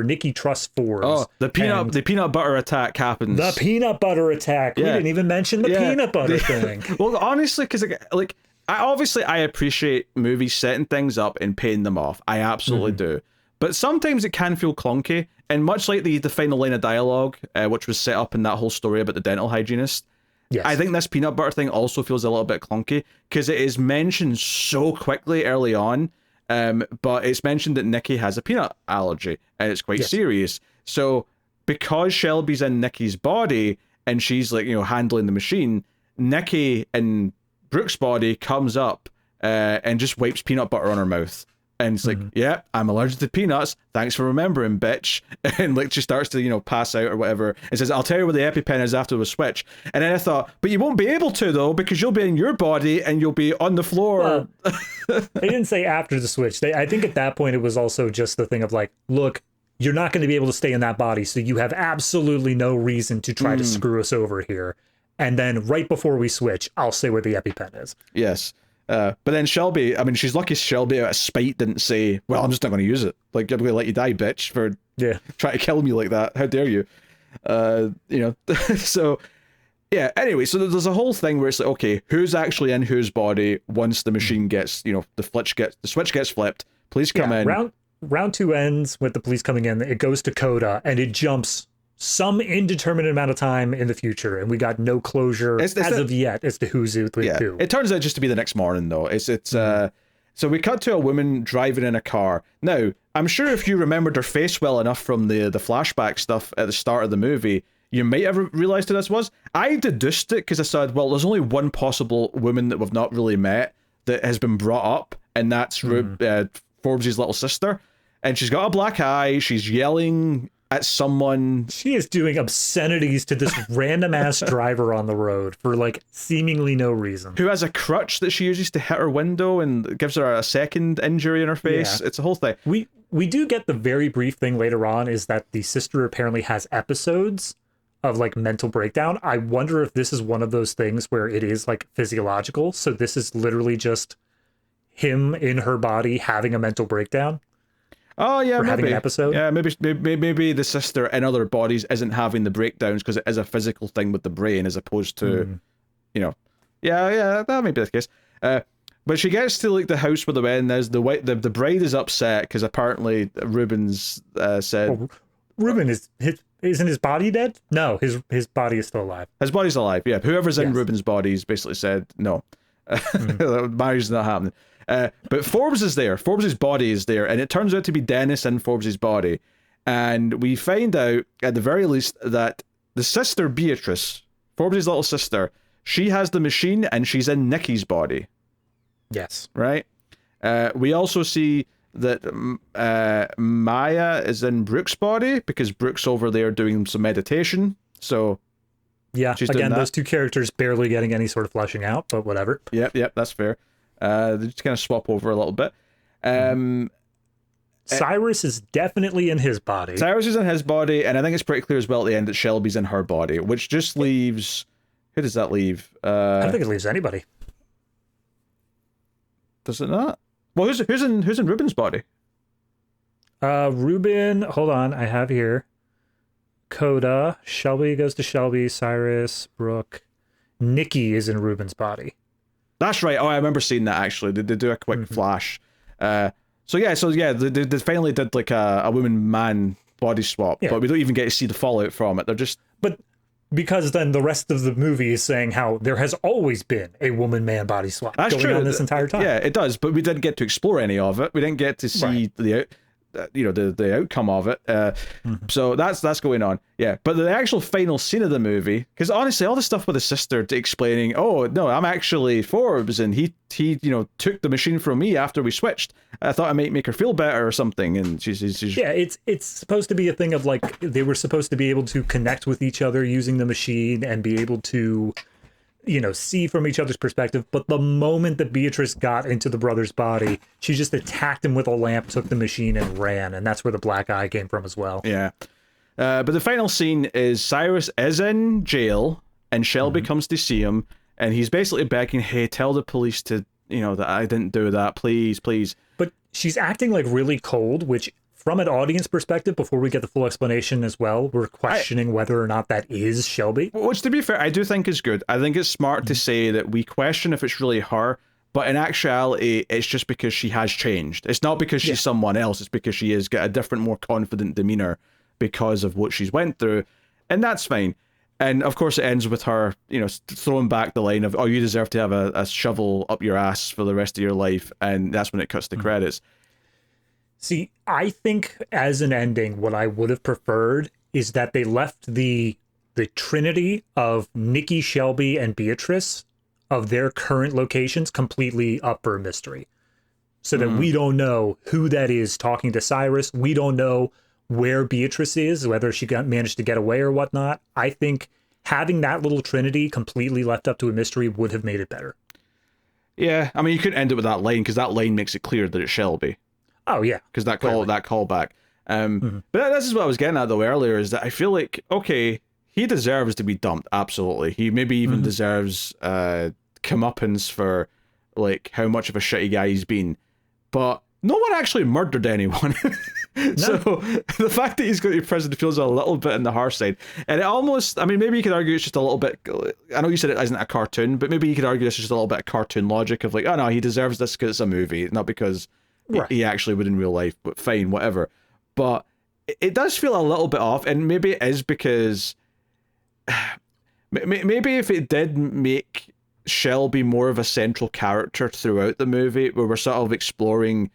Nikki trusts Forbes. Oh, the peanut butter attack happens. The peanut butter attack. Yeah. We didn't even mention the peanut butter thing. Well, honestly, because like I appreciate movies setting things up and paying them off. I absolutely do. But sometimes it can feel clunky, and much like the final line of dialogue, which was set up in that whole story about the dental hygienist, yes. I think this peanut butter thing also feels a little bit clunky, because it is mentioned so quickly early on, but it's mentioned that Nikki has a peanut allergy, and it's quite serious. So because Shelby's in Nikki's body, and she's like, handling the machine, Nikki in Brooke's body comes up and just wipes peanut butter on her mouth. And it's like, yeah, I'm allergic to peanuts. Thanks for remembering, bitch. And like she starts to, pass out or whatever. And says, I'll tell you where the EpiPen is after the switch. And then I thought, but you won't be able to though, because you'll be in your body and you'll be on the floor. Well, they didn't say after the switch. I think at that point it was also just the thing of like, look, you're not going to be able to stay in that body, so you have absolutely no reason to try to screw us over here. And then right before we switch, I'll say where the EpiPen is. Yes. But then Shelby, she's lucky Shelby out of spite didn't say, well, I'm just not going to use it. Like, I'm going to let you die, bitch, for trying to kill me like that. How dare you? So, yeah, anyway, so there's a whole thing where it's like, okay, who's actually in whose body once the machine gets, the switch gets flipped. Police come in. Round 2 ends with the police coming in. It goes to Coda, and it jumps some indeterminate amount of time in the future, and we got no closure of yet as to who's who. It turns out just to be the next morning, though. So we cut to a woman driving in a car. Now, I'm sure if you remembered her face well enough from the flashback stuff at the start of the movie, you might have realized who this was. I deduced it because I said, well, there's only one possible woman that we've not really met that has been brought up, and that's Forbes' little sister. And she's got a black eye. She's yelling at someone. She is doing obscenities to this random ass driver on the road for like seemingly no reason. Who has a crutch that she uses to hit her window and gives her a second injury in her face. Yeah. It's a whole thing. We do get the very brief thing later on is that the sister apparently has episodes of like mental breakdown. I wonder if this is one of those things where it is like physiological. So this is literally just him in her body having a mental breakdown. Oh yeah, maybe having an episode. Yeah, maybe the sister in other bodies isn't having the breakdowns because it is a physical thing with the brain as opposed to, yeah, that may be the case. But she gets to like the house where the wedding is. The bride is upset because apparently Ruben's said. Well, Ruben isn't his body dead? No, his body is still alive. His body's alive. Yeah, whoever's in Ruben's body has basically said no. Marriage not happening. But Forbes is there. Forbes' body is there, and it turns out to be Dennis in Forbes' body. And we find out, at the very least, that the sister, Beatrice, Forbes' little sister, she has the machine, and she's in Nikki's body. Yes. Right? We also see that Maya is in Brooke's body, because Brooke's over there doing some meditation. So, yeah, again, those two characters barely getting any sort of fleshing out, but whatever. Yep, that's fair. They just kind of swap over a little bit. Cyrus is definitely in his body. Cyrus is in his body, and I think it's pretty clear as well at the end that Shelby's in her body, which just leaves... Who does that leave? I don't think it leaves anybody. Does it not? Well, who's in Ruben's body? Ruben, hold on, I have here. Coda, Shelby goes to Shelby, Cyrus, Brooke. Nikki is in Ruben's body. That's right. Oh, I remember seeing that actually. They do a quick flash. They finally did like a woman-man body swap, but we don't even get to see the fallout from it. They're just... But because then the rest of the movie is saying how there has always been a woman-man body swap going on this entire time. Yeah, it does, but we didn't get to explore any of it. We didn't get to see the outcome of it. So that's going on. Yeah, but the actual final scene of the movie, because honestly, all the stuff with the sister explaining, oh no, I'm actually Forbes, and he took the machine from me after we switched. I thought I might make her feel better or something, and she's yeah, it's supposed to be a thing of like they were supposed to be able to connect with each other using the machine and be able to see from each other's perspective. But the moment that Beatrice got into the brother's body, she just attacked him with a lamp, took the machine, and ran. And that's where the black eye came from as well. Yeah. But the final scene is Cyrus is in jail, and Shelby comes to see him, and he's basically begging, hey, tell the police to, that I didn't do that, please, please. But she's acting like really cold, which from an audience perspective, before we get the full explanation as well, we're questioning whether or not that is Shelby. Which, to be fair, I do think is good. I think it's smart to say that we question if it's really her, but in actuality, it's just because she has changed. It's not because she's someone else, it's because she has got a different, more confident demeanor because of what she's went through, and that's fine. And of course it ends with her, throwing back the line of, oh, you deserve to have a shovel up your ass for the rest of your life, and that's when it cuts the credits. See, I think as an ending, what I would have preferred is that they left the trinity of Nikki, Shelby, and Beatrice of their current locations completely up for a mystery. So that we don't know who that is talking to Cyrus. We don't know where Beatrice is, whether she managed to get away or whatnot. I think having that little trinity completely left up to a mystery would have made it better. Yeah, I mean, you couldn't end it with that line, because that line makes it clear that it's Shelby. Oh, yeah. Because that callback. But this is what I was getting at, though, earlier, is that I feel like, okay, he deserves to be dumped, absolutely. He maybe even deserves comeuppance for, like, how much of a shitty guy he's been. But no one actually murdered anyone. So the fact that he's going to prison feels a little bit on the harsh side. And it almost, I mean, maybe you could argue it's just a little bit, I know you said it isn't a cartoon, but maybe you could argue this is just a little bit of cartoon logic of like, oh no, he deserves this because it's a movie, not because he actually would in real life, but fine, whatever. But it does feel a little bit off, and maybe it is because maybe if it did make Shelby more of a central character throughout the movie, where we're sort of exploring,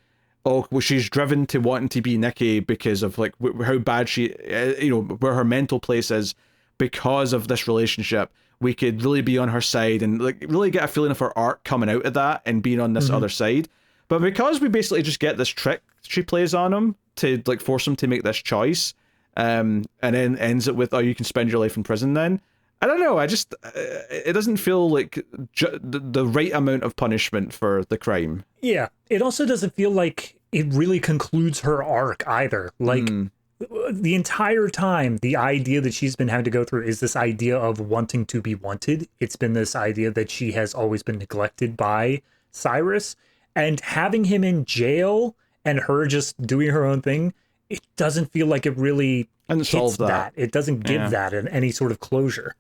oh, well, she's driven to wanting to be Nikki because of like how bad she, where her mental place is because of this relationship. We could really be on her side and like really get a feeling of her arc coming out of that and being on this other side. But because we basically just get this trick she plays on him to like force him to make this choice, and then ends it with, oh, you can spend your life in prison then. I don't know. I just, it doesn't feel like the right amount of punishment for the crime. Yeah. It also doesn't feel like it really concludes her arc either. Like the entire time, the idea that she's been having to go through is this idea of wanting to be wanted. It's been this idea that she has always been neglected by Cyrus, and having him in jail and her just doing her own thing. It doesn't feel like it really hits that. It doesn't give that any sort of closure.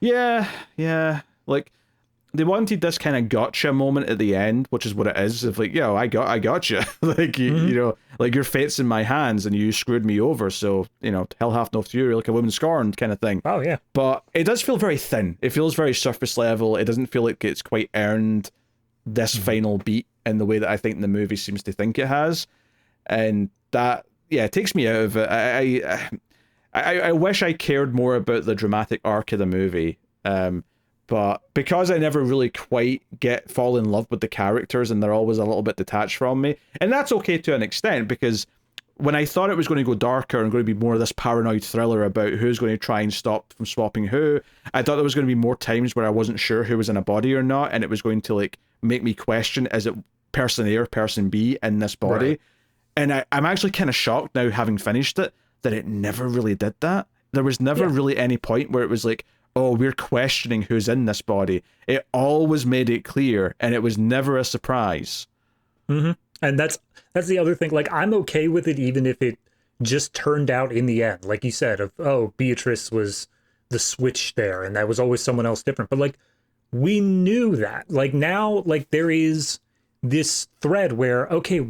Yeah. Like, they wanted this kind of gotcha moment at the end, which is what it is. Of like, I got you. Like, like your fate's in my hands and you screwed me over. So, hell hath no fury, like a woman scorned kind of thing. Oh, yeah. But it does feel very thin. It feels very surface level. It doesn't feel like it's quite earned this final beat in the way that I think the movie seems to think it has. And that, it takes me out of it. I wish I cared more about the dramatic arc of the movie, but because I never really quite fall in love with the characters and they're always a little bit detached from me, and that's okay to an extent, because when I thought it was going to go darker and going to be more of this paranoid thriller about who's going to try and stop from swapping who, I thought there was going to be more times where I wasn't sure who was in a body or not, and it was going to like make me question, is it person A or person B in this body? Right. And I'm actually kind of shocked now, having finished it, that it never really did that. There was never really any point where it was like, oh, we're questioning who's in this body. It always made it clear, and it was never a surprise. And that's the other thing. Like, I'm okay with it even if it just turned out in the end, like you said, of, oh, Beatrice was the switch there, and that was always someone else different. But like, we knew that. Like, now, like, there is this thread where, okay,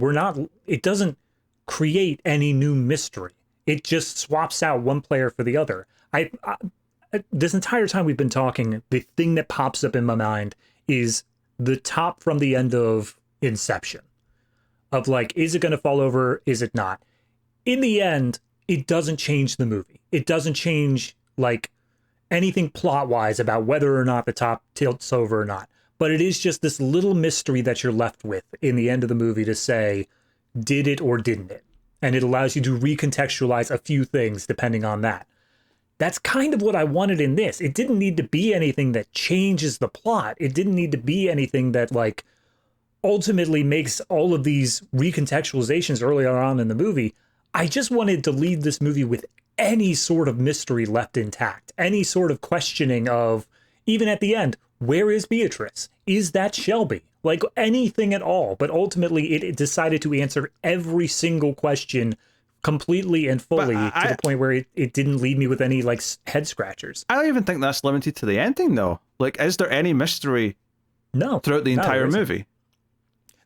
it doesn't create any new mystery. It just swaps out one player for the other. I this entire time we've been talking, the thing that pops up in my mind is the top from the end of Inception. Of like, is it going to fall over? Is it not? In the end, it doesn't change the movie. It doesn't change like anything plot-wise about whether or not the top tilts over or not. But it is just this little mystery that you're left with in the end of the movie to say, did it or didn't it? And it allows you to recontextualize a few things depending on that. that's kind of what I wanted in this. It didn't need to be anything that changes the plot. It didn't need to be anything that like ultimately makes all of these recontextualizations earlier on in the movie. I just wanted to leave this movie with any sort of mystery left intact, any sort of questioning of, even at the end, where is Beatrice? Is that Shelby? Like anything at all. But ultimately, it decided to answer every single question completely and fully to the point where it didn't leave me with any like head scratchers. I don't even think that's limited to the ending, though. Like, is there any mystery throughout the entire movie?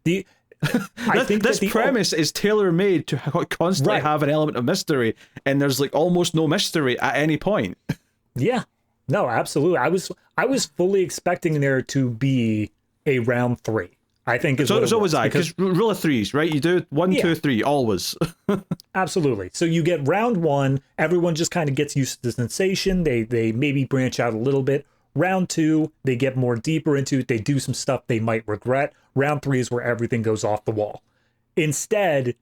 I think this premise is tailor-made to constantly have an element of mystery, and there's like almost no mystery at any point. Yeah, no, absolutely. I was fully expecting there to be a round 3. I think is so was I, because rule of threes, right? You do 1, 2, 3, always. Absolutely. So you get round 1, everyone just kind of gets used to the sensation. They maybe branch out a little bit. Round 2, they get more deeper into it. They do some stuff they might regret. Round 3 is where everything goes off the wall. Instead,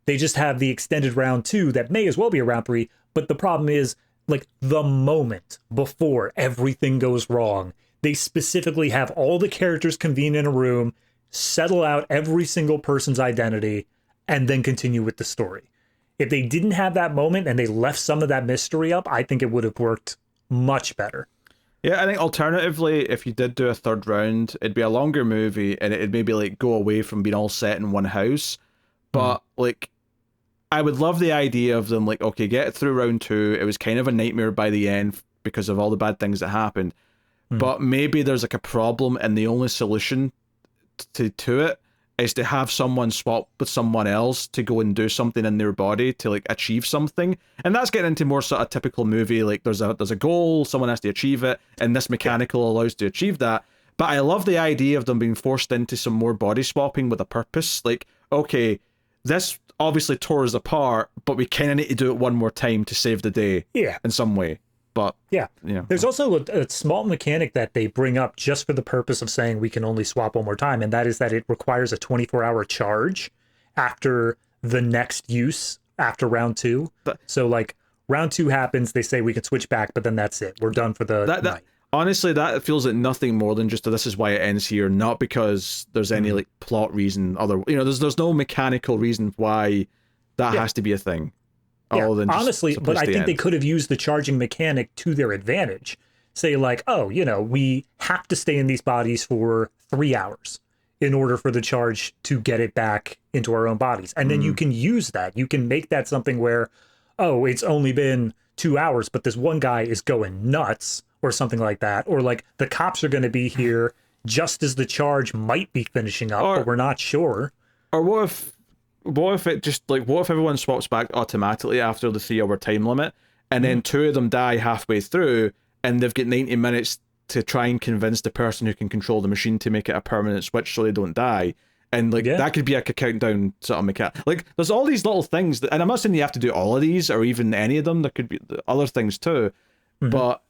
they just have the extended round 2 that may as well be a round 3. But the problem is, like, the moment before everything goes wrong, they specifically have all the characters convene in a room, settle out every single person's identity, and then continue with the story. If they didn't have that moment and they left some of that mystery up, I think it would have worked much better. Yeah, I think alternatively, if you did do a third round, it'd be a longer movie and it'd maybe like go away from being all set in one house. But like, I would love the idea of them like, okay, get through round 2. It was kind of a nightmare by the end because of all the bad things that happened. But maybe there's like a problem, and the only solution to it is to have someone swap with someone else to go and do something in their body to like achieve something. And that's getting into more sort of typical movie, like there's a goal, someone has to achieve it, and this mechanical allows to achieve that. But I love the idea of them being forced into some more body swapping with a purpose. Like, okay, this obviously tore us apart, but we kind of need to do it one more time to save the day in some way. But yeah, there's also a small mechanic that they bring up just for the purpose of saying we can only swap one more time, and that is that it requires a 24-hour charge after the next use after round 2. So like round 2 happens, they say we can switch back, but then that's it. We're done for the night. Honestly, that feels like nothing more than just this is why it ends here, not because there's any like plot reason. There's no mechanical reason why that has to be a thing. Yeah, honestly, but I think they could have used the charging mechanic to their advantage. Say like, oh, we have to stay in these bodies for 3 hours in order for the charge to get it back into our own bodies. And then you can use that. You can make that something where, oh, it's only been 2 hours, but this one guy is going nuts or something like that. Or like the cops are going to be here just as the charge might be finishing up, but we're not sure. Or what if it just like, what if everyone swaps back automatically after the 3 hour time limit, and then 2 of them die halfway through, and they've got 90 minutes to try and convince the person who can control the machine to make it a permanent switch so they don't die. And like that could be like a countdown sort of mechanic. Like there's all these little things that, and I'm not saying you have to do all of these or even any of them. There could be other things too, but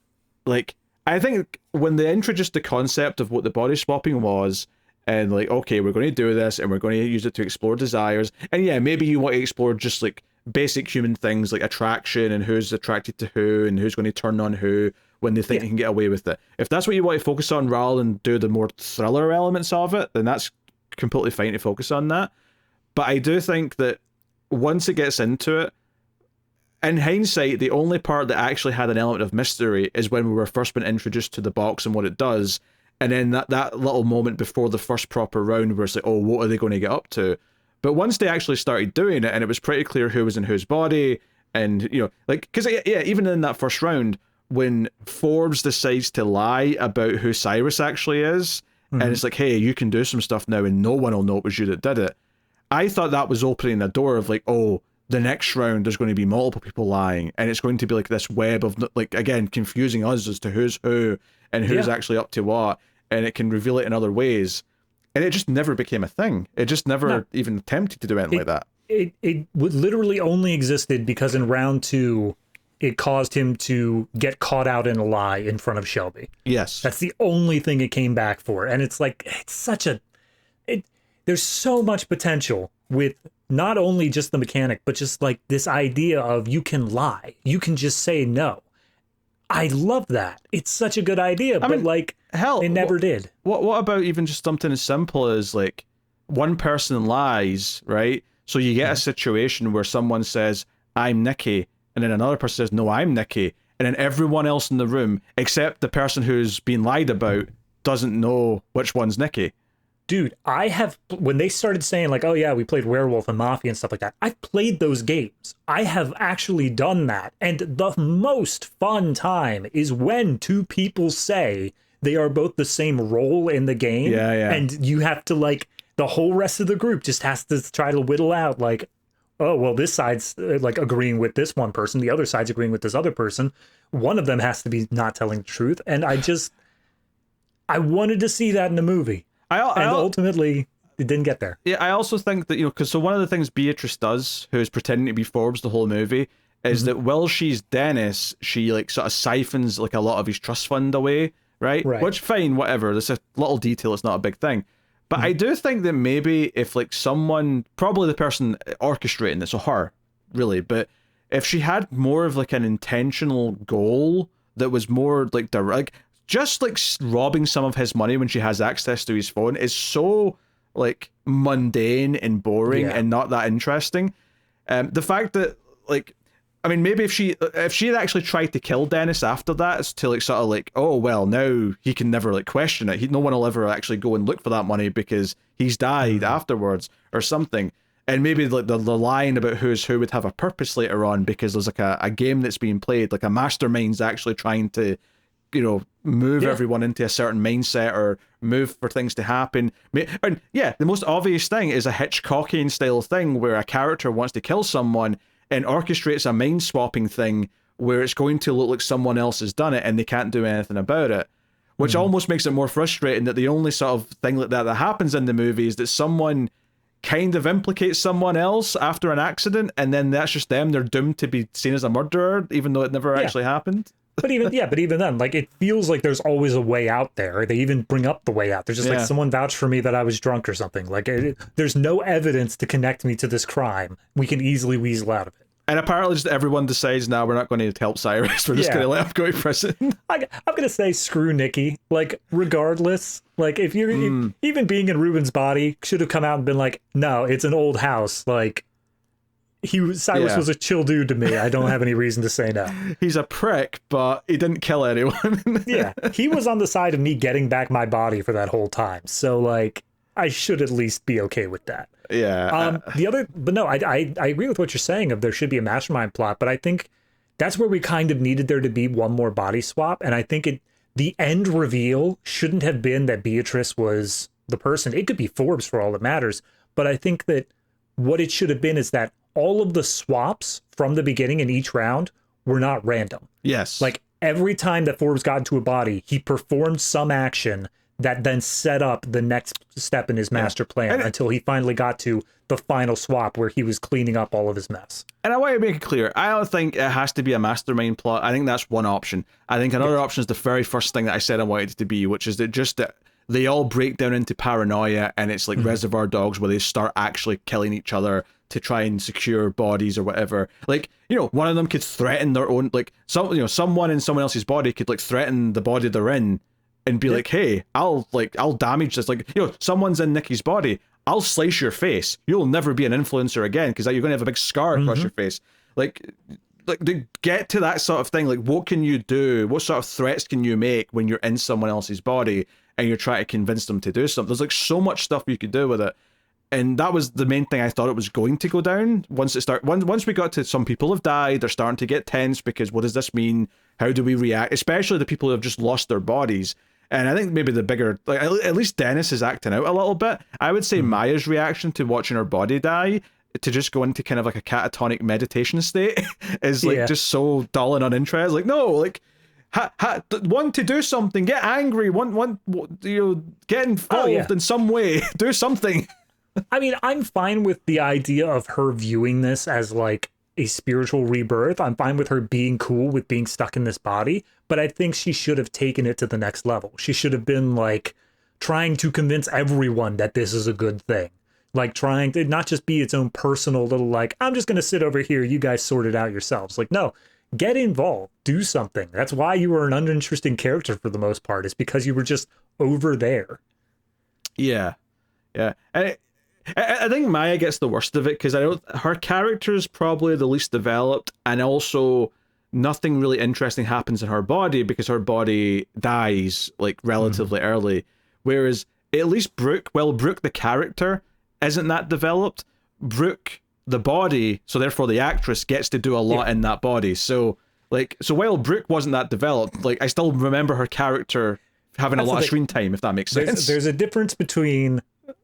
like I think when they introduced the concept of what the body swapping was, and like, okay, we're going to do this and we're going to use it to explore desires. And yeah, maybe you want to explore just like basic human things like attraction and who's attracted to who and who's going to turn on who when they think they can get away with it. If that's what you want to focus on rather than do the more thriller elements of it, then that's completely fine to focus on that. But I do think that once it gets into it, in hindsight, the only part that actually had an element of mystery is when we were first been introduced to the box and what it does. And then that little moment before the first proper round where it's like, oh, what are they going to get up to? But once they actually started doing it, and it was pretty clear who was in whose body, and, like, because, even in that first round, when Forbes decides to lie about who Cyrus actually is, and it's like, hey, you can do some stuff now, and no one will know it was you that did it. I thought that was opening a door of like, oh, the next round there's going to be multiple people lying, and it's going to be like this web of, like, again, confusing us as to who's who, and who's actually up to what. And it can reveal it in other ways. And it just never became a thing. It just never even attempted to do anything like that. It literally only existed because in round 2, it caused him to get caught out in a lie in front of Shelby. Yes. That's the only thing it came back for. And it's like, it's such a... there's so much potential with not only just the mechanic, but just like this idea of you can lie. You can just say no. I love that. It's such a good idea, but mean, like, hell, they never did. What about even just something as simple as like one person lies, right? So you get a situation where someone says, I'm Nikki, and then another person says, no, I'm Nikki, and then everyone else in the room, except the person who's been lied about, doesn't know which one's Nikki. Dude, when they started saying like, oh yeah, we played Werewolf and Mafia and stuff like that, I've played those games. I have actually done that. And the most fun time is when two people say they are both the same role in the game. Yeah. And you have to like, the whole rest of the group just has to try to whittle out like, oh, well, this side's like agreeing with this one person. The other side's agreeing with this other person. One of them has to be not telling the truth. And I wanted to see that in a movie. And ultimately, it didn't get there. Yeah, I also think that, because so one of the things Beatrice does, who is pretending to be Forbes the whole movie, is that while she's Dennis, she like sort of siphons like a lot of his trust fund away, right? Which, fine, whatever. There's a little detail, it's not a big thing. But I do think that maybe if like someone, probably the person orchestrating this, so her, really, but if she had more of like an intentional goal that was more like direct, just like robbing some of his money when she has access to his phone is so like mundane and boring and not that interesting. The fact that like, I mean, maybe if she had actually tried to kill Dennis after that, it's to like sort of like, oh well, now he can never like question it. No one will ever actually go and look for that money because he's died afterwards or something. And maybe like the line about who's who would have a purpose later on because there's like a game that's being played, like a mastermind's actually trying to, move everyone into a certain mindset or move for things to happen. And yeah, the most obvious thing is a Hitchcockian style thing where a character wants to kill someone and orchestrates a mind swapping thing where it's going to look like someone else has done it and they can't do anything about it. Which almost makes it more frustrating that the only sort of thing like that happens in the movie is that someone kind of implicates someone else after an accident and then that's just them. They're doomed to be seen as a murderer even though it never actually happened. But even then, like, it feels like there's always a way out there. They even bring up the way out. There's just like, someone vouched for me that I was drunk or something. Like, there's no evidence to connect me to this crime. We can easily weasel out of it. And apparently just everyone decides, now we're not going to help Cyrus. We're just going to let him go to prison. I'm going to say screw Nikki. Like, regardless, like, if you're even being in Ruben's body, should have come out and been like, no, it's an old house. Like, Cyrus was a chill dude to me. I don't have any reason to say no. He's a prick, but he didn't kill anyone. Yeah, he was on the side of me getting back my body for that whole time. So, like, I should at least be okay with that. Yeah. I agree with what you're saying of there should be a mastermind plot, but I think that's where we kind of needed there to be one more body swap. And I think the end reveal shouldn't have been that Beatrice was the person. It could be Forbes for all that matters. But I think that what it should have been is that all of the swaps from the beginning in each round were not random. Yes. Like every time that Forbes got into a body, he performed some action that then set up the next step in his master plan until he finally got to the final swap where he was cleaning up all of his mess. And I want to make it clear, I don't think it has to be a mastermind plot. I think that's one option. I think another option is the very first thing that I said I wanted it to be, which is that they all break down into paranoia and it's like Reservoir Dogs where they start actually killing each other to try and secure bodies or whatever. Like, one of them could threaten their own, like, someone in someone else's body could like threaten the body they're in and be like, hey, I'll damage this. Like, someone's in Nikki's body, I'll slice your face. You'll never be an influencer again because you're going to have a big scar across your face. Like to get to that sort of thing, like, what can you do? What sort of threats can you make when you're in someone else's body and you're trying to convince them to do something? There's like so much stuff you could do with it. And that was the main thing I thought it was going to go down. Once we got to some people have died, they're starting to get tense because what does this mean? How do we react? Especially the people who have just lost their bodies. And I think maybe the bigger, like, at least Dennis is acting out a little bit. I would say Maya's reaction to watching her body die, to just go into kind of like a catatonic meditation state, is like just so dull and uninterested. Like, no, like, want to do something, get angry, get involved in some way, do something. I mean, I'm fine with the idea of her viewing this as like a spiritual rebirth. I'm fine with her being cool with being stuck in this body, but I think she should have taken it to the next level. She should have been like trying to convince everyone that this is a good thing. Like trying to not just be its own personal little like, I'm just going to sit over here, you guys sort it out yourselves. Like, no, get involved, do something. That's why you were an uninteresting character for the most part, is because you were just over there. Yeah. And I think Maya gets the worst of it because her character is probably the least developed, and also nothing really interesting happens in her body because her body dies like relatively early. Whereas at least Brooke the character isn't that developed. Brooke the body, so therefore the actress, gets to do a lot in that body. So while Brooke wasn't that developed, like I still remember her character having a lot of screen time, if that makes sense. There's a difference between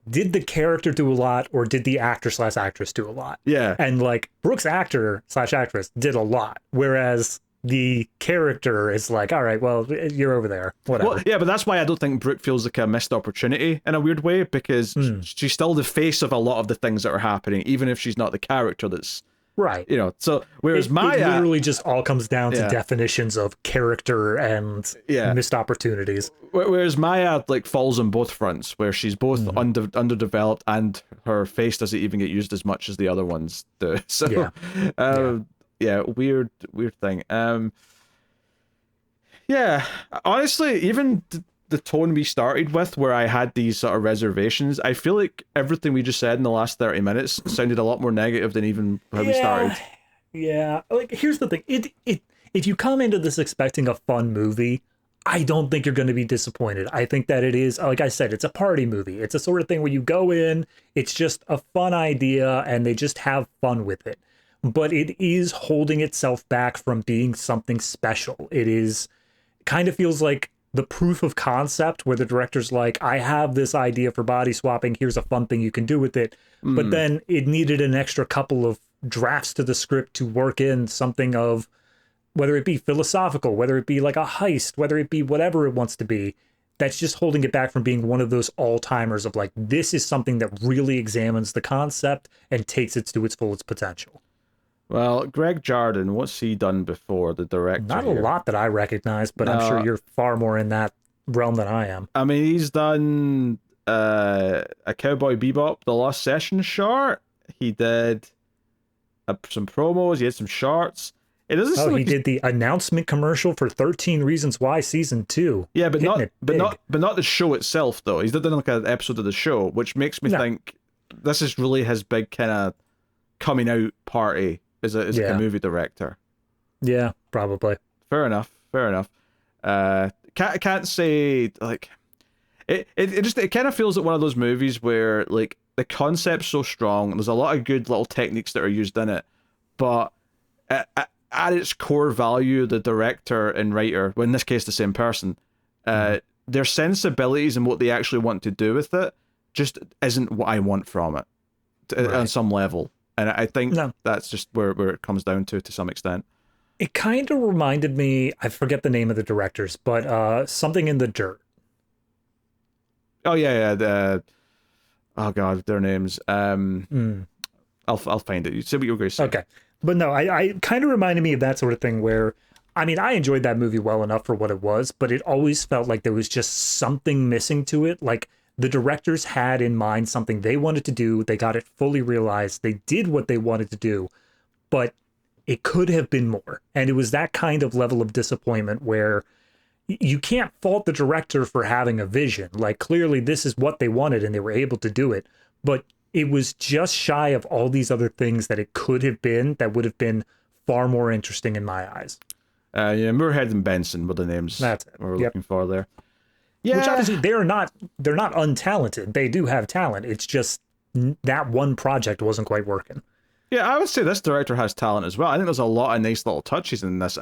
did the character do a lot or did the actor/actress do a lot? Yeah. And like Brooke's actor/actress did a lot, whereas the character is like, all right, well, you're over there, whatever. Well, yeah, but that's why I don't think Brooke feels like a missed opportunity in a weird way, because she's still the face of a lot of the things that are happening, even if she's not the character that's right. You know, so whereas Maya, it literally just all comes down to definitions of character and missed opportunities. Whereas Maya like falls on both fronts, where she's both underdeveloped and her face doesn't even get used as much as the other ones do. So weird thing. Honestly, even the tone we started with, where I had these sort of reservations, I feel like everything we just said in the last 30 minutes sounded a lot more negative than even how we started. Yeah, like here's the thing. If you come into this expecting a fun movie, I don't think you're going to be disappointed. I think that it is, like I said, it's a party movie. It's a sort of thing where you go in, it's just a fun idea, and they just have fun with it. But it is holding itself back from being something special. It is kind of feels like the proof of concept where the director's like, I have this idea for body swapping. Here's a fun thing you can do with it. But then it needed an extra couple of drafts to the script to work in something of, whether it be philosophical, whether it be like a heist, whether it be whatever it wants to be, that's just holding it back from being one of those all-timers of like, this is something that really examines the concept and takes it to its fullest potential. Well, Greg Jardin, what's he done before, the director? Not a lot that I recognize, but I'm sure you're far more in that realm than I am. I mean, he's done a Cowboy Bebop, The Lost Session short. He did some promos. He had some shorts. It doesn't seem like he did the announcement commercial for 13 Reasons Why Season 2. Yeah, but not the show itself, though. He's done like an episode of the show, which makes me think this is really his big kind of coming out party as a movie director. Yeah, probably. Fair enough. Can't say like it kind of feels like one of those movies where like the concept's so strong, there's a lot of good little techniques that are used in it, but at its core value, the director and writer, well, in this case the same person, their sensibilities and what they actually want to do with it just isn't what I want from it on some level. And I think that's just where it comes down to some extent. It kind of reminded me, I forget the name of the directors, but something in the dirt. Oh yeah. Oh god, their names. I'll find it. You say what you were going to say. Okay, but no, I kind of reminded me of that sort of thing where, I mean, I enjoyed that movie well enough for what it was, but it always felt like there was just something missing to it. Like the directors had in mind something they wanted to do. They got it fully realized. They did what they wanted to do, but it could have been more. And it was that kind of level of disappointment where you can't fault the director for having a vision. Like clearly this is what they wanted and they were able to do it, but it was just shy of all these other things that it could have been that would have been far more interesting in my eyes. Moorhead and Benson were the names that's it. We're looking for there. Yeah. Which obviously they're not untalented. They do have talent. It's just that one project wasn't quite working. Yeah, I would say this director has talent as well. I think there's a lot of nice little touches in this.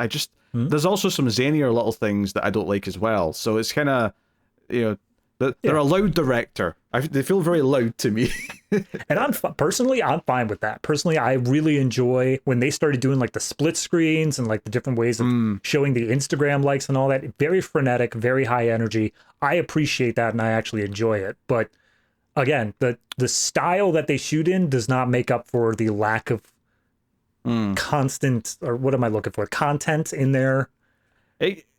There's also some zanier little things that I don't like as well. So it's kind of, they're a loud director. They feel very loud to me. And I'm fine with that. Personally, I really enjoy when they started doing like the split screens and like the different ways of showing the Instagram likes and all that. Very frenetic, very high energy. I appreciate that and I actually enjoy it. But again, the style that they shoot in does not make up for the lack of constant, or what am I looking for? Content in their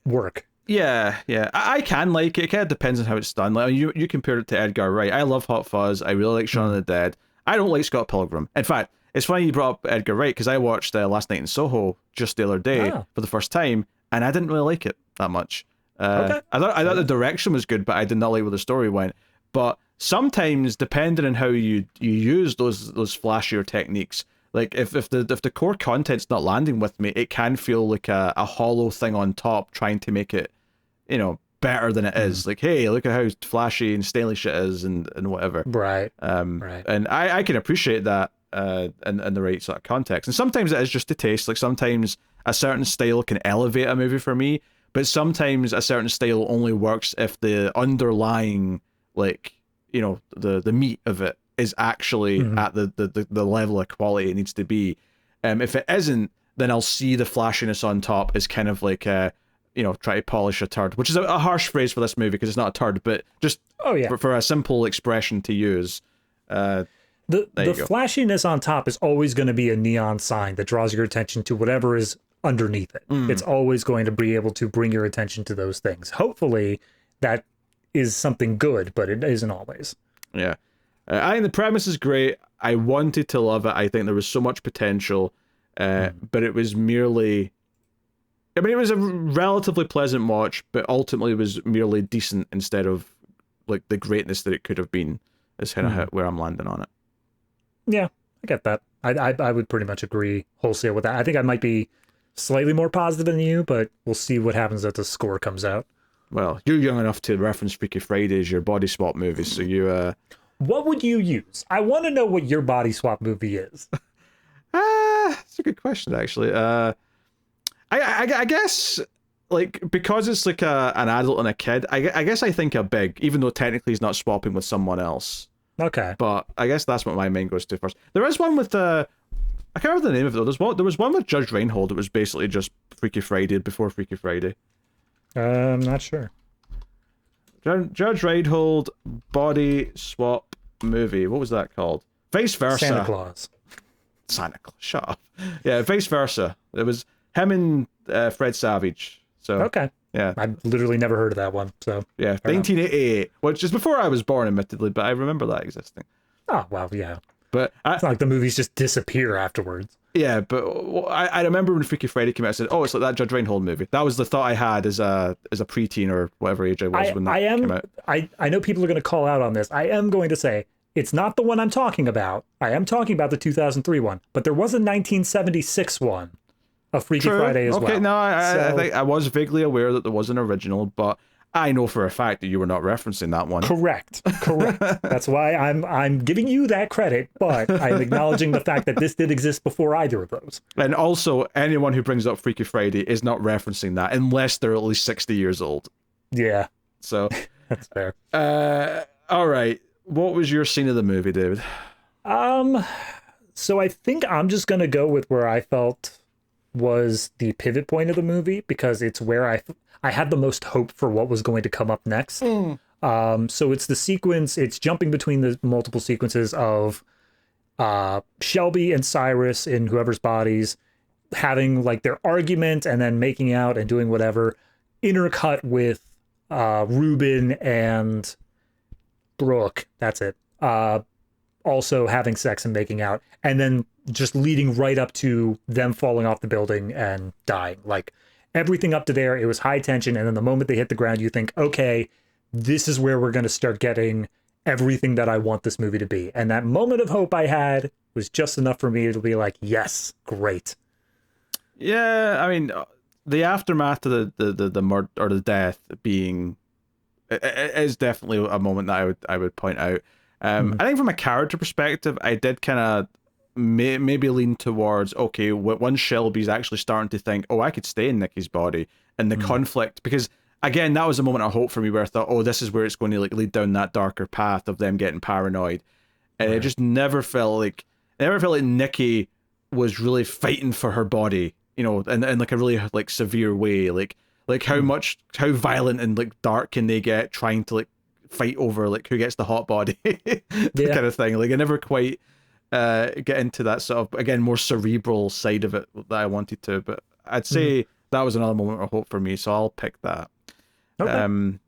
work. Yeah. I can like it. It kind of depends on how it's done. Like you compared it to Edgar Wright. I love Hot Fuzz. I really like Shaun of the Dead. I don't like Scott Pilgrim. In fact, it's funny you brought up Edgar Wright, because I watched Last Night in Soho just the other day for the first time, and I didn't really like it that much. Okay. I thought the direction was good, but I did not like where the story went. But sometimes, depending on how you use those flashier techniques, like if the core content's not landing with me, it can feel like a hollow thing on top trying to make it, better than it is. Like, hey, look at how flashy and stylish it is, and whatever. Right. Right. And I can appreciate that in the right sort of context. And sometimes it is just a taste. Like, sometimes a certain style can elevate a movie for me, but sometimes a certain style only works if the underlying, like, the meat of it is actually at the level of quality it needs to be. If it isn't, then I'll see the flashiness on top as kind of like try to polish a turd, which is a harsh phrase for this movie because it's not a turd, but just for a simple expression to use. The flashiness on top is always going to be a neon sign that draws your attention to whatever is underneath it. It's always going to be able to bring your attention to those things. Hopefully that is something good, but it isn't always. Yeah. I think the premise is great. I wanted to love it. I think there was so much potential, but it was merely... I mean, it was a relatively pleasant watch, but ultimately was merely decent instead of like the greatness that it could have been, is kind of where I'm landing on it. Yeah, I get that. I would pretty much agree wholesale with that. I think I might be slightly more positive than you, but we'll see what happens as the score comes out. Well, you're young enough to reference Freaky Friday as your body swap movie, so you... What would you use? I want to know what your body swap movie is. That's a good question, actually. I guess, like, because it's like an adult and a kid, I guess I think a Big, even though technically he's not swapping with someone else. Okay. But I guess that's what my mind goes to first. There is one with I can't remember the name of it though. There was one with Judge Reinhold. It was basically just Freaky Friday before Freaky Friday. I'm not sure. Judge Reinhold body swap movie. What was that called? Vice Versa. Santa Claus. Shut up. Yeah, Vice Versa. It was him and Fred Savage. So okay. Yeah. I've literally never heard of that one. So yeah, 1988, which is before I was born, admittedly, but I remember that existing. Oh well, yeah. But it's not like the movies just disappear afterwards. Yeah, but I remember when Freaky Friday came out, I said, "Oh, it's like that Judge Reinhold movie." That was the thought I had as a preteen or whatever age I was when that came out. I know people are going to call out on this. I am going to say it's not the one I'm talking about. I am talking about the 2003 one, but there was a 1976 one of Freaky Friday as well. Okay, no, I think I was vaguely aware that there was an original, but I know for a fact that you were not referencing that one. Correct. That's why I'm giving you that credit, but I'm acknowledging the fact that this did exist before either of those. And also, anyone who brings up Freaky Friday is not referencing that unless they're at least 60 years old. Yeah. So that's fair. All right. What was your scene of the movie, David? So I think I'm just gonna go with where I felt was the pivot point of the movie, because it's where I had the most hope for what was going to come up next. So it's the sequence, it's jumping between the multiple sequences of Shelby and Cyrus in whoever's bodies having like their argument and then making out and doing whatever, intercut with Ruben and Brooke, that's it, also having sex and making out, and then just leading right up to them falling off the building and dying. Like, everything up to there, it was high tension, and then the moment they hit the ground, you think, okay, this is where we're going to start getting everything that I want this movie to be. And that moment of hope I had was just enough for me to be like, yes, great. Yeah, I mean, the aftermath of the murder or the death being is definitely a moment that I would point out. I think from a character perspective, I did kind of maybe lean towards, okay, once Shelby's actually starting to think, oh, I could stay in Nikki's body, and the conflict, because again, that was a moment of hope for me where I thought, oh, this is where it's going to like lead down that darker path of them getting paranoid, and it just never felt like Nikki was really fighting for her body, in like a really like severe way, like how violent and like dark can they get trying to like fight over like who gets the hot body kind of thing. Like I never quite get into that sort of, again, more cerebral side of it that I wanted to, but I'd say that was another moment of hope for me, so I'll pick that. Okay.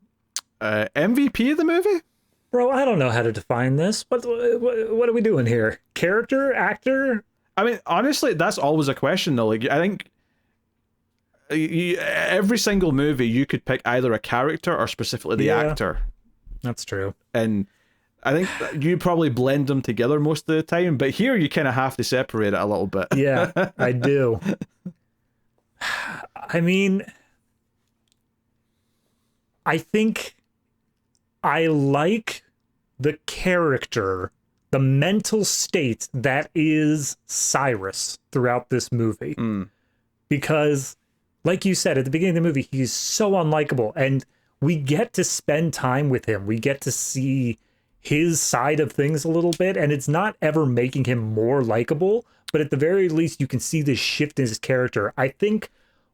MVP of the movie? Bro, I don't know how to define this. What are we doing here? Character? Actor? I mean, honestly, that's always a question though. Like, I think every single movie you could pick either a character or specifically the actor. That's true. And I think you probably blend them together most of the time, but here you kind of have to separate it a little bit. Yeah, I do. I mean, I think I like the character, the mental state that is Cyrus throughout this movie. Because, like you said, at the beginning of the movie, he's so unlikable, and we get to spend time with him. We get to see his side of things a little bit, and it's not ever making him more likable, but at the very least, you can see this shift in his character. I think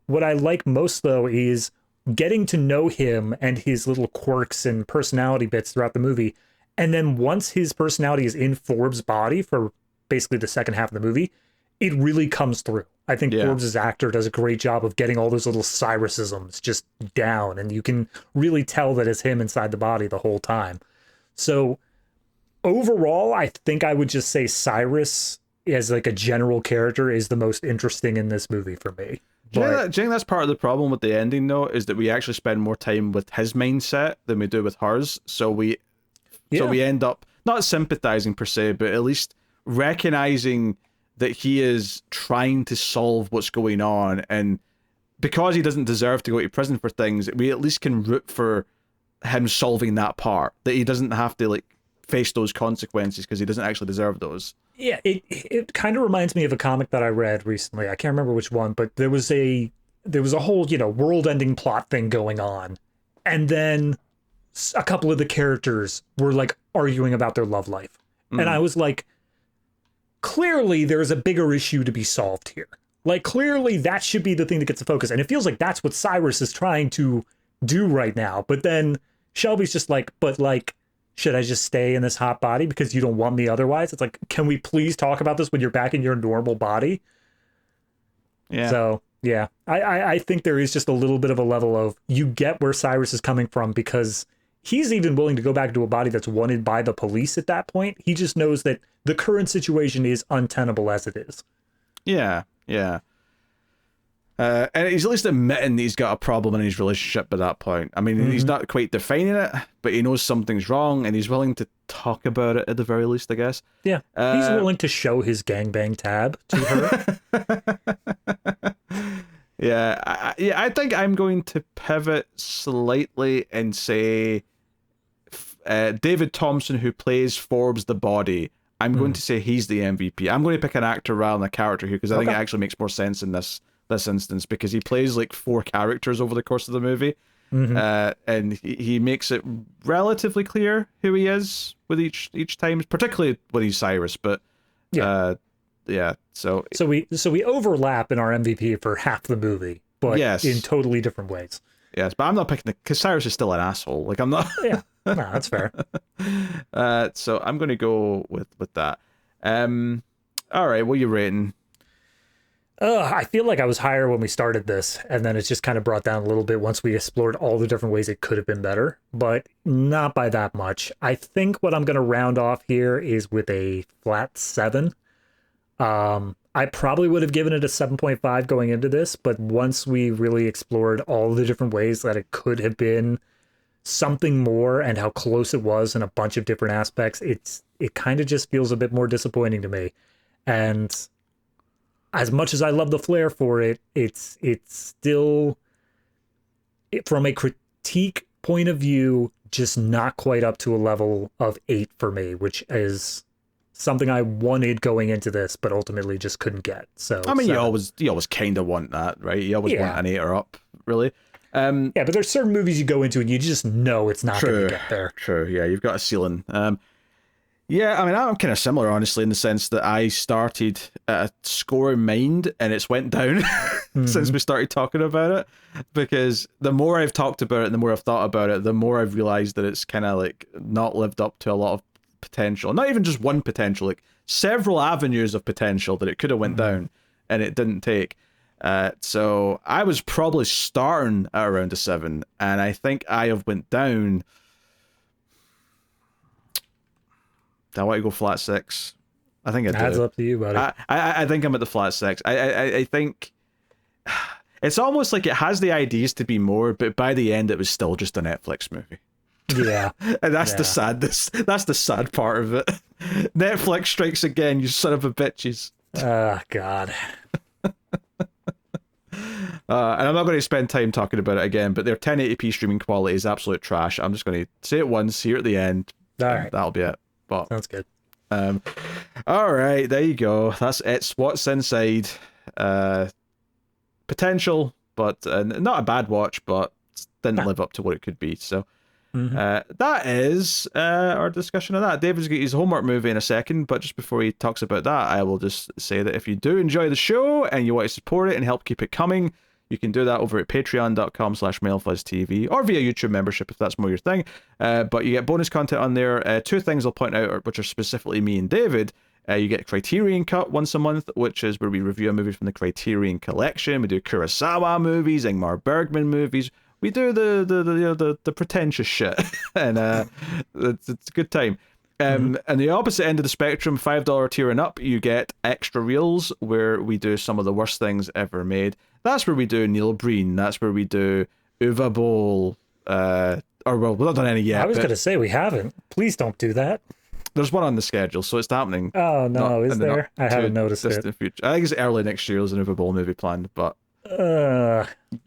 what I like most, though, is getting to know him and his little quirks and personality bits throughout the movie. And then once his personality is in Forbes' body for basically the second half of the movie, it really comes through. I think Forbes' actor does a great job of getting all those little Cyrusisms just down, and you can really tell that it's him inside the body the whole time. So overall, I think I would just say Cyrus as like a general character is the most interesting in this movie for me. Do you think that's part of the problem with the ending, though, is that we actually spend more time with his mindset than we do with hers? So we end up not sympathizing per se, but at least recognizing that he is trying to solve what's going on, and because he doesn't deserve to go to prison for things, we at least can root for him solving that part, that he doesn't have to like face those consequences because he doesn't actually deserve those. Yeah, it kind of reminds me of a comic that I read recently. I can't remember which one, but there was a whole, world-ending plot thing going on. And then a couple of the characters were like arguing about their love life. And I was like, clearly there's a bigger issue to be solved here. Like, clearly that should be the thing that gets the focus. And it feels like that's what Cyrus is trying to do right now. But then Shelby's just like, but like, should I just stay in this hot body because you don't want me otherwise? It's like, can we please talk about this when you're back in your normal body? Yeah. So, yeah, I think there is just a little bit of a level of, you get where Cyrus is coming from, because he's even willing to go back to a body that's wanted by the police at that point. He just knows that the current situation is untenable as it is. Yeah, yeah. And he's at least admitting that he's got a problem in his relationship at that point. I mean, he's not quite defining it, but he knows something's wrong, and he's willing to talk about it at the very least, I guess. Yeah, he's willing to show his gangbang tab to her. I think I'm going to pivot slightly and say David Thompson, who plays Forbes the body, I'm going to say he's the MVP. I'm going to pick an actor rather than a character here, because I think it actually makes more sense in this instance, because he plays like 4 characters over the course of the movie, and he makes it relatively clear who he is with each time, particularly when he's Cyrus. But so we overlap in our MVP for half the movie, but in totally different ways. Yes, but I'm not picking because Cyrus is still an asshole. Like, I'm not. Yeah, no, that's fair. So I'm going to go with that. All right, what are you rating? I feel like I was higher when we started this, and then it's just kind of brought down a little bit once we explored all the different ways it could have been better, but not by that much. I think what I'm going to round off here is with a flat 7. I probably would have given it a 7.5 going into this, but once we really explored all the different ways that it could have been something more and how close it was in a bunch of different aspects, it kind of just feels a bit more disappointing to me. And as much as I love the flair for it, it's still, from a critique point of view, just not quite up to a level of 8 for me, which is something I wanted going into this, but ultimately just couldn't get. So I mean, you always kind of want that, right? You always want an 8 or up, really. Yeah, but there's certain movies you go into and you just know it's not going to get there. True, yeah, you've got a ceiling. Yeah, I mean, I'm kind of similar, honestly, in the sense that I started at a score in mind and it's went down since we started talking about it, because the more I've talked about it and the more I've thought about it, the more I've realized that it's kind of like not lived up to a lot of potential. Not even just one potential, like several avenues of potential that it could have went down and it didn't take. So I was probably starting at around a 7, and I think I have went down. I want to go flat 6. I think I do. That's up to you, buddy. I think I'm at the flat 6. I think it's almost like it has the ideas to be more, but by the end it was still just a Netflix movie. Yeah. And that's the sadness. That's the sad part of it. Netflix strikes again, you son of a bitches. Oh, God. And I'm not going to spend time talking about it again, but their 1080p streaming quality is absolute trash. I'm just going to say it once here at the end. All right. That'll be it. But sounds good. All right, there you go. That's It's What's Inside. Potential, but not a bad watch, but didn't live up to what it could be. So that is our discussion of that. David's got his homework movie in a second, but just before he talks about that, I will just say that if you do enjoy the show and you want to support it and help keep it coming, you can do that over at patreon.com/MailFuzzTV or via YouTube membership if that's more your thing. But you get bonus content on there. Two things I'll point out, which are specifically me and David. You get Criterion Cut once a month, which is where we review a movie from the Criterion Collection. We do Kurosawa movies, Ingmar Bergman movies. We do the pretentious shit, and it's a good time. And the opposite end of the spectrum, $5 tier and up, you get extra reels where we do some of the worst things ever made. That's where we do Neil Breen. That's where we do Uwe Boll. Or well, we've not done any yet. I was going to say we haven't. Please don't do that. There's one on the schedule, so it's happening. Oh no, is there? I haven't noticed it. Future. I think it's early next year. There's an Uwe Boll movie planned, but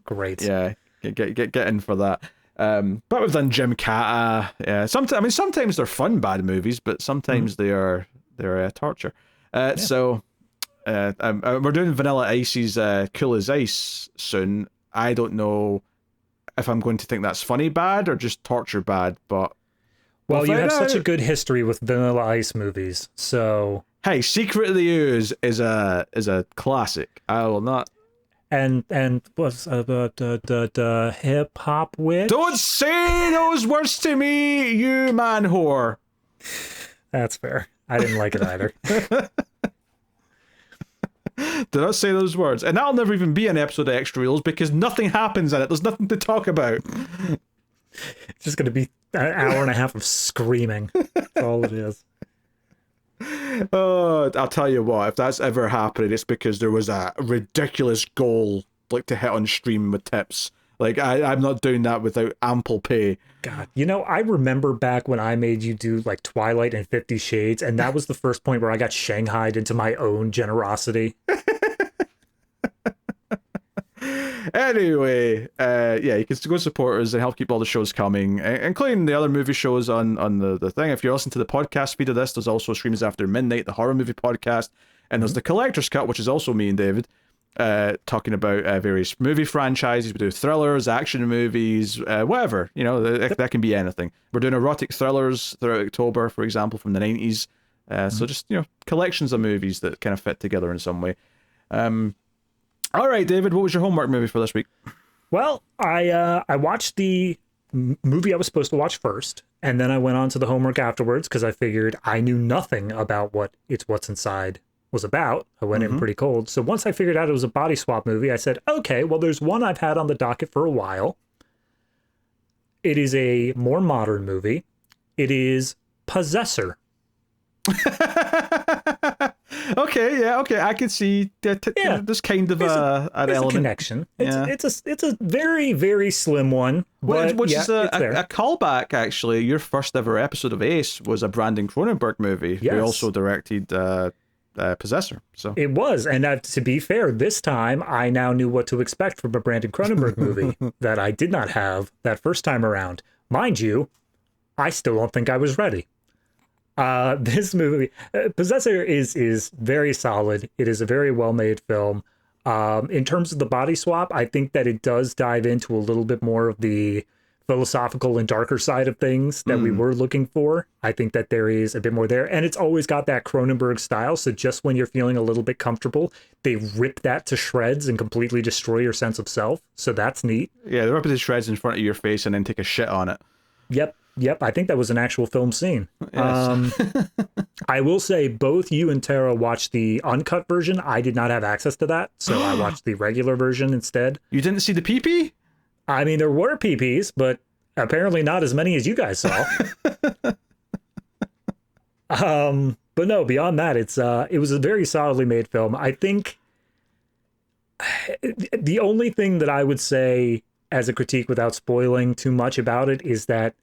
great. Yeah, get in for that. But we've done Jim Carrey. Yeah, sometimes they're fun bad movies, but sometimes they're torture. So we're doing Vanilla Ice's Cool as Ice soon. I don't know if I'm going to think that's funny bad or just torture bad, but well, you have such a good history with Vanilla Ice movies, so hey, Secret of the Ooze is a classic. I will not. And what's the hip hop witch? Don't say those words to me, you man whore. That's fair. I didn't like it either. Do not say those words, and that'll never even be an episode of Extra Reels because nothing happens in it. There's nothing to talk about. It's just gonna be an hour and a half of screaming. That's all it is. Oh, I'll tell you what, if that's ever happened, it's because there was a ridiculous goal like to hit on stream with tips. Like I'm not doing that without ample pay. God, I remember back when I made you do like Twilight and 50 Shades, and that was the first point where I got shanghaied into my own generosity. Anyway, yeah, you can go support us and help keep all the shows coming, including the other movie shows on the thing. If you're listening to the podcast feed of this, there's also Streams After Midnight, the horror movie podcast, and there's the Collector's Cut, which is also me and David, talking about various movie franchises. We do thrillers, action movies, whatever, that can be anything. We're doing erotic thrillers throughout October, for example, from the 90s. So just, collections of movies that kind of fit together in some way. All right, David, what was your homework movie for this week? Well, I watched the movie I was supposed to watch first, and then I went on to the homework afterwards because I figured I knew nothing about what It's What's Inside was about. I went in pretty cold. So once I figured out it was a body swap movie, I said, okay, well, there's one I've had on the docket for a while. It is a more modern movie. It is Possessor. Okay, I can see that. There's kind of an element. Connection. It's a very, very slim one, which is a callback. Actually, your first ever episode of Ace was a Brandon Cronenberg movie. Yes. Who also directed Possessor. So it was, and to be fair, this time I now knew what to expect from a Brandon Cronenberg movie that I did not have that first time around. Mind you, I still don't think I was ready. This movie, Possessor, is very solid. It is a very well-made film. In terms of the body swap, I think that it does dive into a little bit more of the philosophical and darker side of things that we were looking for. I think that there is a bit more there, and it's always got that Cronenberg style. So just when you're feeling a little bit comfortable, they rip that to shreds and completely destroy your sense of self. So that's neat. Yeah, they rip it to shreds in front of your face and then take a shit on it. Yep, I think that was an actual film scene. Yes. I will say both you and Terrell watched the uncut version. I did not have access to that, so I watched the regular version instead. You didn't see the pee-pee? I mean, there were pee-pees, but apparently not as many as you guys saw. But no, beyond that, it was a very solidly made film. I think the only thing that I would say as a critique without spoiling too much about it is that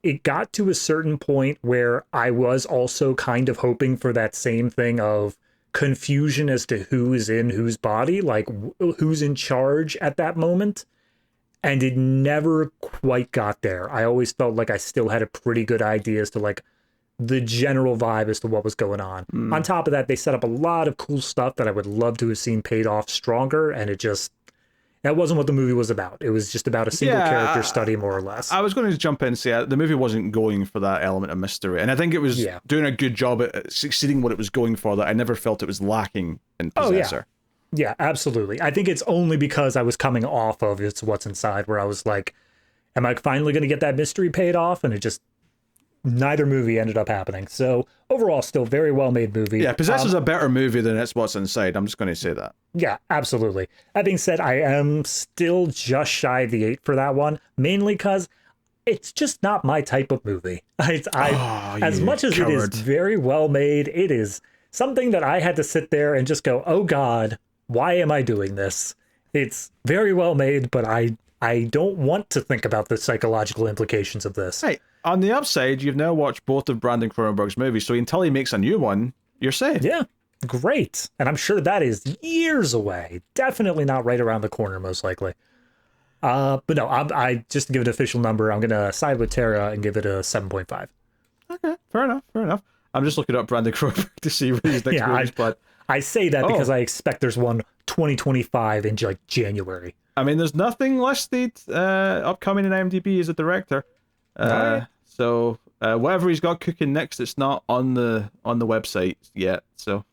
it got to a certain point where I was also kind of hoping for that same thing of confusion as to who is in whose body, like who's in charge at that moment. And it never quite got there. I always felt like I still had a pretty good idea as to like the general vibe as to what was going on. On top of that, they set up a lot of cool stuff that I would love to have seen paid off stronger, and that wasn't what the movie was about. It was just about a single character study, more or less. I was going to jump in and say the movie wasn't going for that element of mystery, and I think it was doing a good job at succeeding what it was going for, that I never felt it was lacking in Possessor. Yeah, absolutely. I think it's only because I was coming off of It's What's Inside where I was like, am I finally going to get that mystery paid off? And neither movie ended up happening. So overall, still very well made movie. Yeah, Possessor's a better movie than It's What's Inside. I'm just going to say that. Yeah, absolutely. That being said, I am still just shy of the 8 for that one, mainly because it's just not my type of movie. As much as coward. It is very well made, it is something that I had to sit there and just go, oh God, why am I doing this? It's very well made, but I don't want to think about the psychological implications of this. Hey, on the upside, you've now watched both of Brandon Cronenberg's movies, so until he makes a new one, you're safe. Yeah, great. And I'm sure that is years away. Definitely not right around the corner, most likely. But no, I just to give it an official number, I'm going to side with Tara and give it a 7.5. Okay, fair enough. I'm just looking up Brandon Cronenberg to see what his next movie's, but I say that because I expect there's one 2025 in like January. I mean, there's nothing listed upcoming in IMDb as a director. So whatever he's got cooking next, it's not on the website yet. So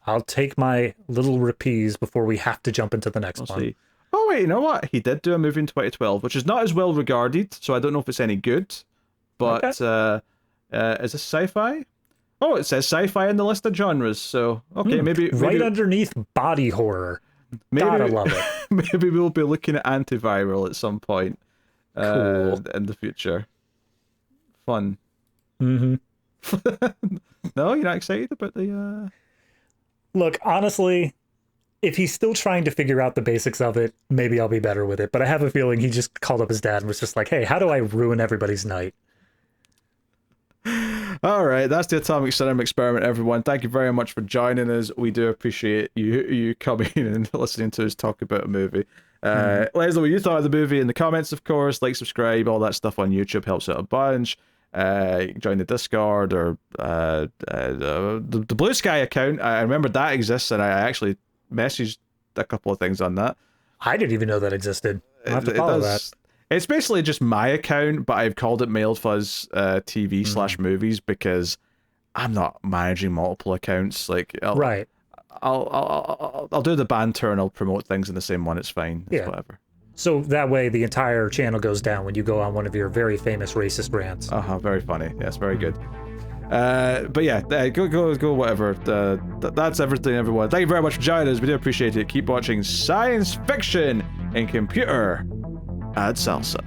I'll take my little reprise before we have to jump into the next one. See. Oh wait, you know what? He did do a movie in 2012, which is not as well regarded, so I don't know if it's any good. But is this sci-fi? Oh, it says sci-fi in the list of genres. So okay, maybe right underneath body horror. Gotta love it. Maybe we'll be looking at Antiviral at some point Cool. in the future. Fun. Mm-hmm. No, you're not excited about the... Look, honestly, if he's still trying to figure out the basics of it, maybe I'll be better with it. But I have a feeling he just called up his dad and was just like, hey, how do I ruin everybody's night? All right, that's the Atomic Cinema Experiment, everyone. Thank you very much for joining us. We do appreciate you coming and listening to us talk about a movie. Let us know what you thought of the movie in the comments, of course. Like, subscribe, all that stuff on YouTube helps out a bunch. Join the Discord or the Blue Sky account. I remember that exists, and I actually messaged a couple of things on that. I didn't even know that existed. I'll have to follow that. It's basically just my account, but I've called it Mailed Fuzz TV / movies because I'm not managing multiple accounts. Like, I'll do the banter and I'll promote things in the same one. It's fine. It's whatever. So that way the entire channel goes down when you go on one of your very famous racist rants. Very funny. Yes, very good. But yeah, go whatever. That's everything, everyone. Thank you very much for joining us. We do appreciate it. Keep watching science fiction and computer ad salsa.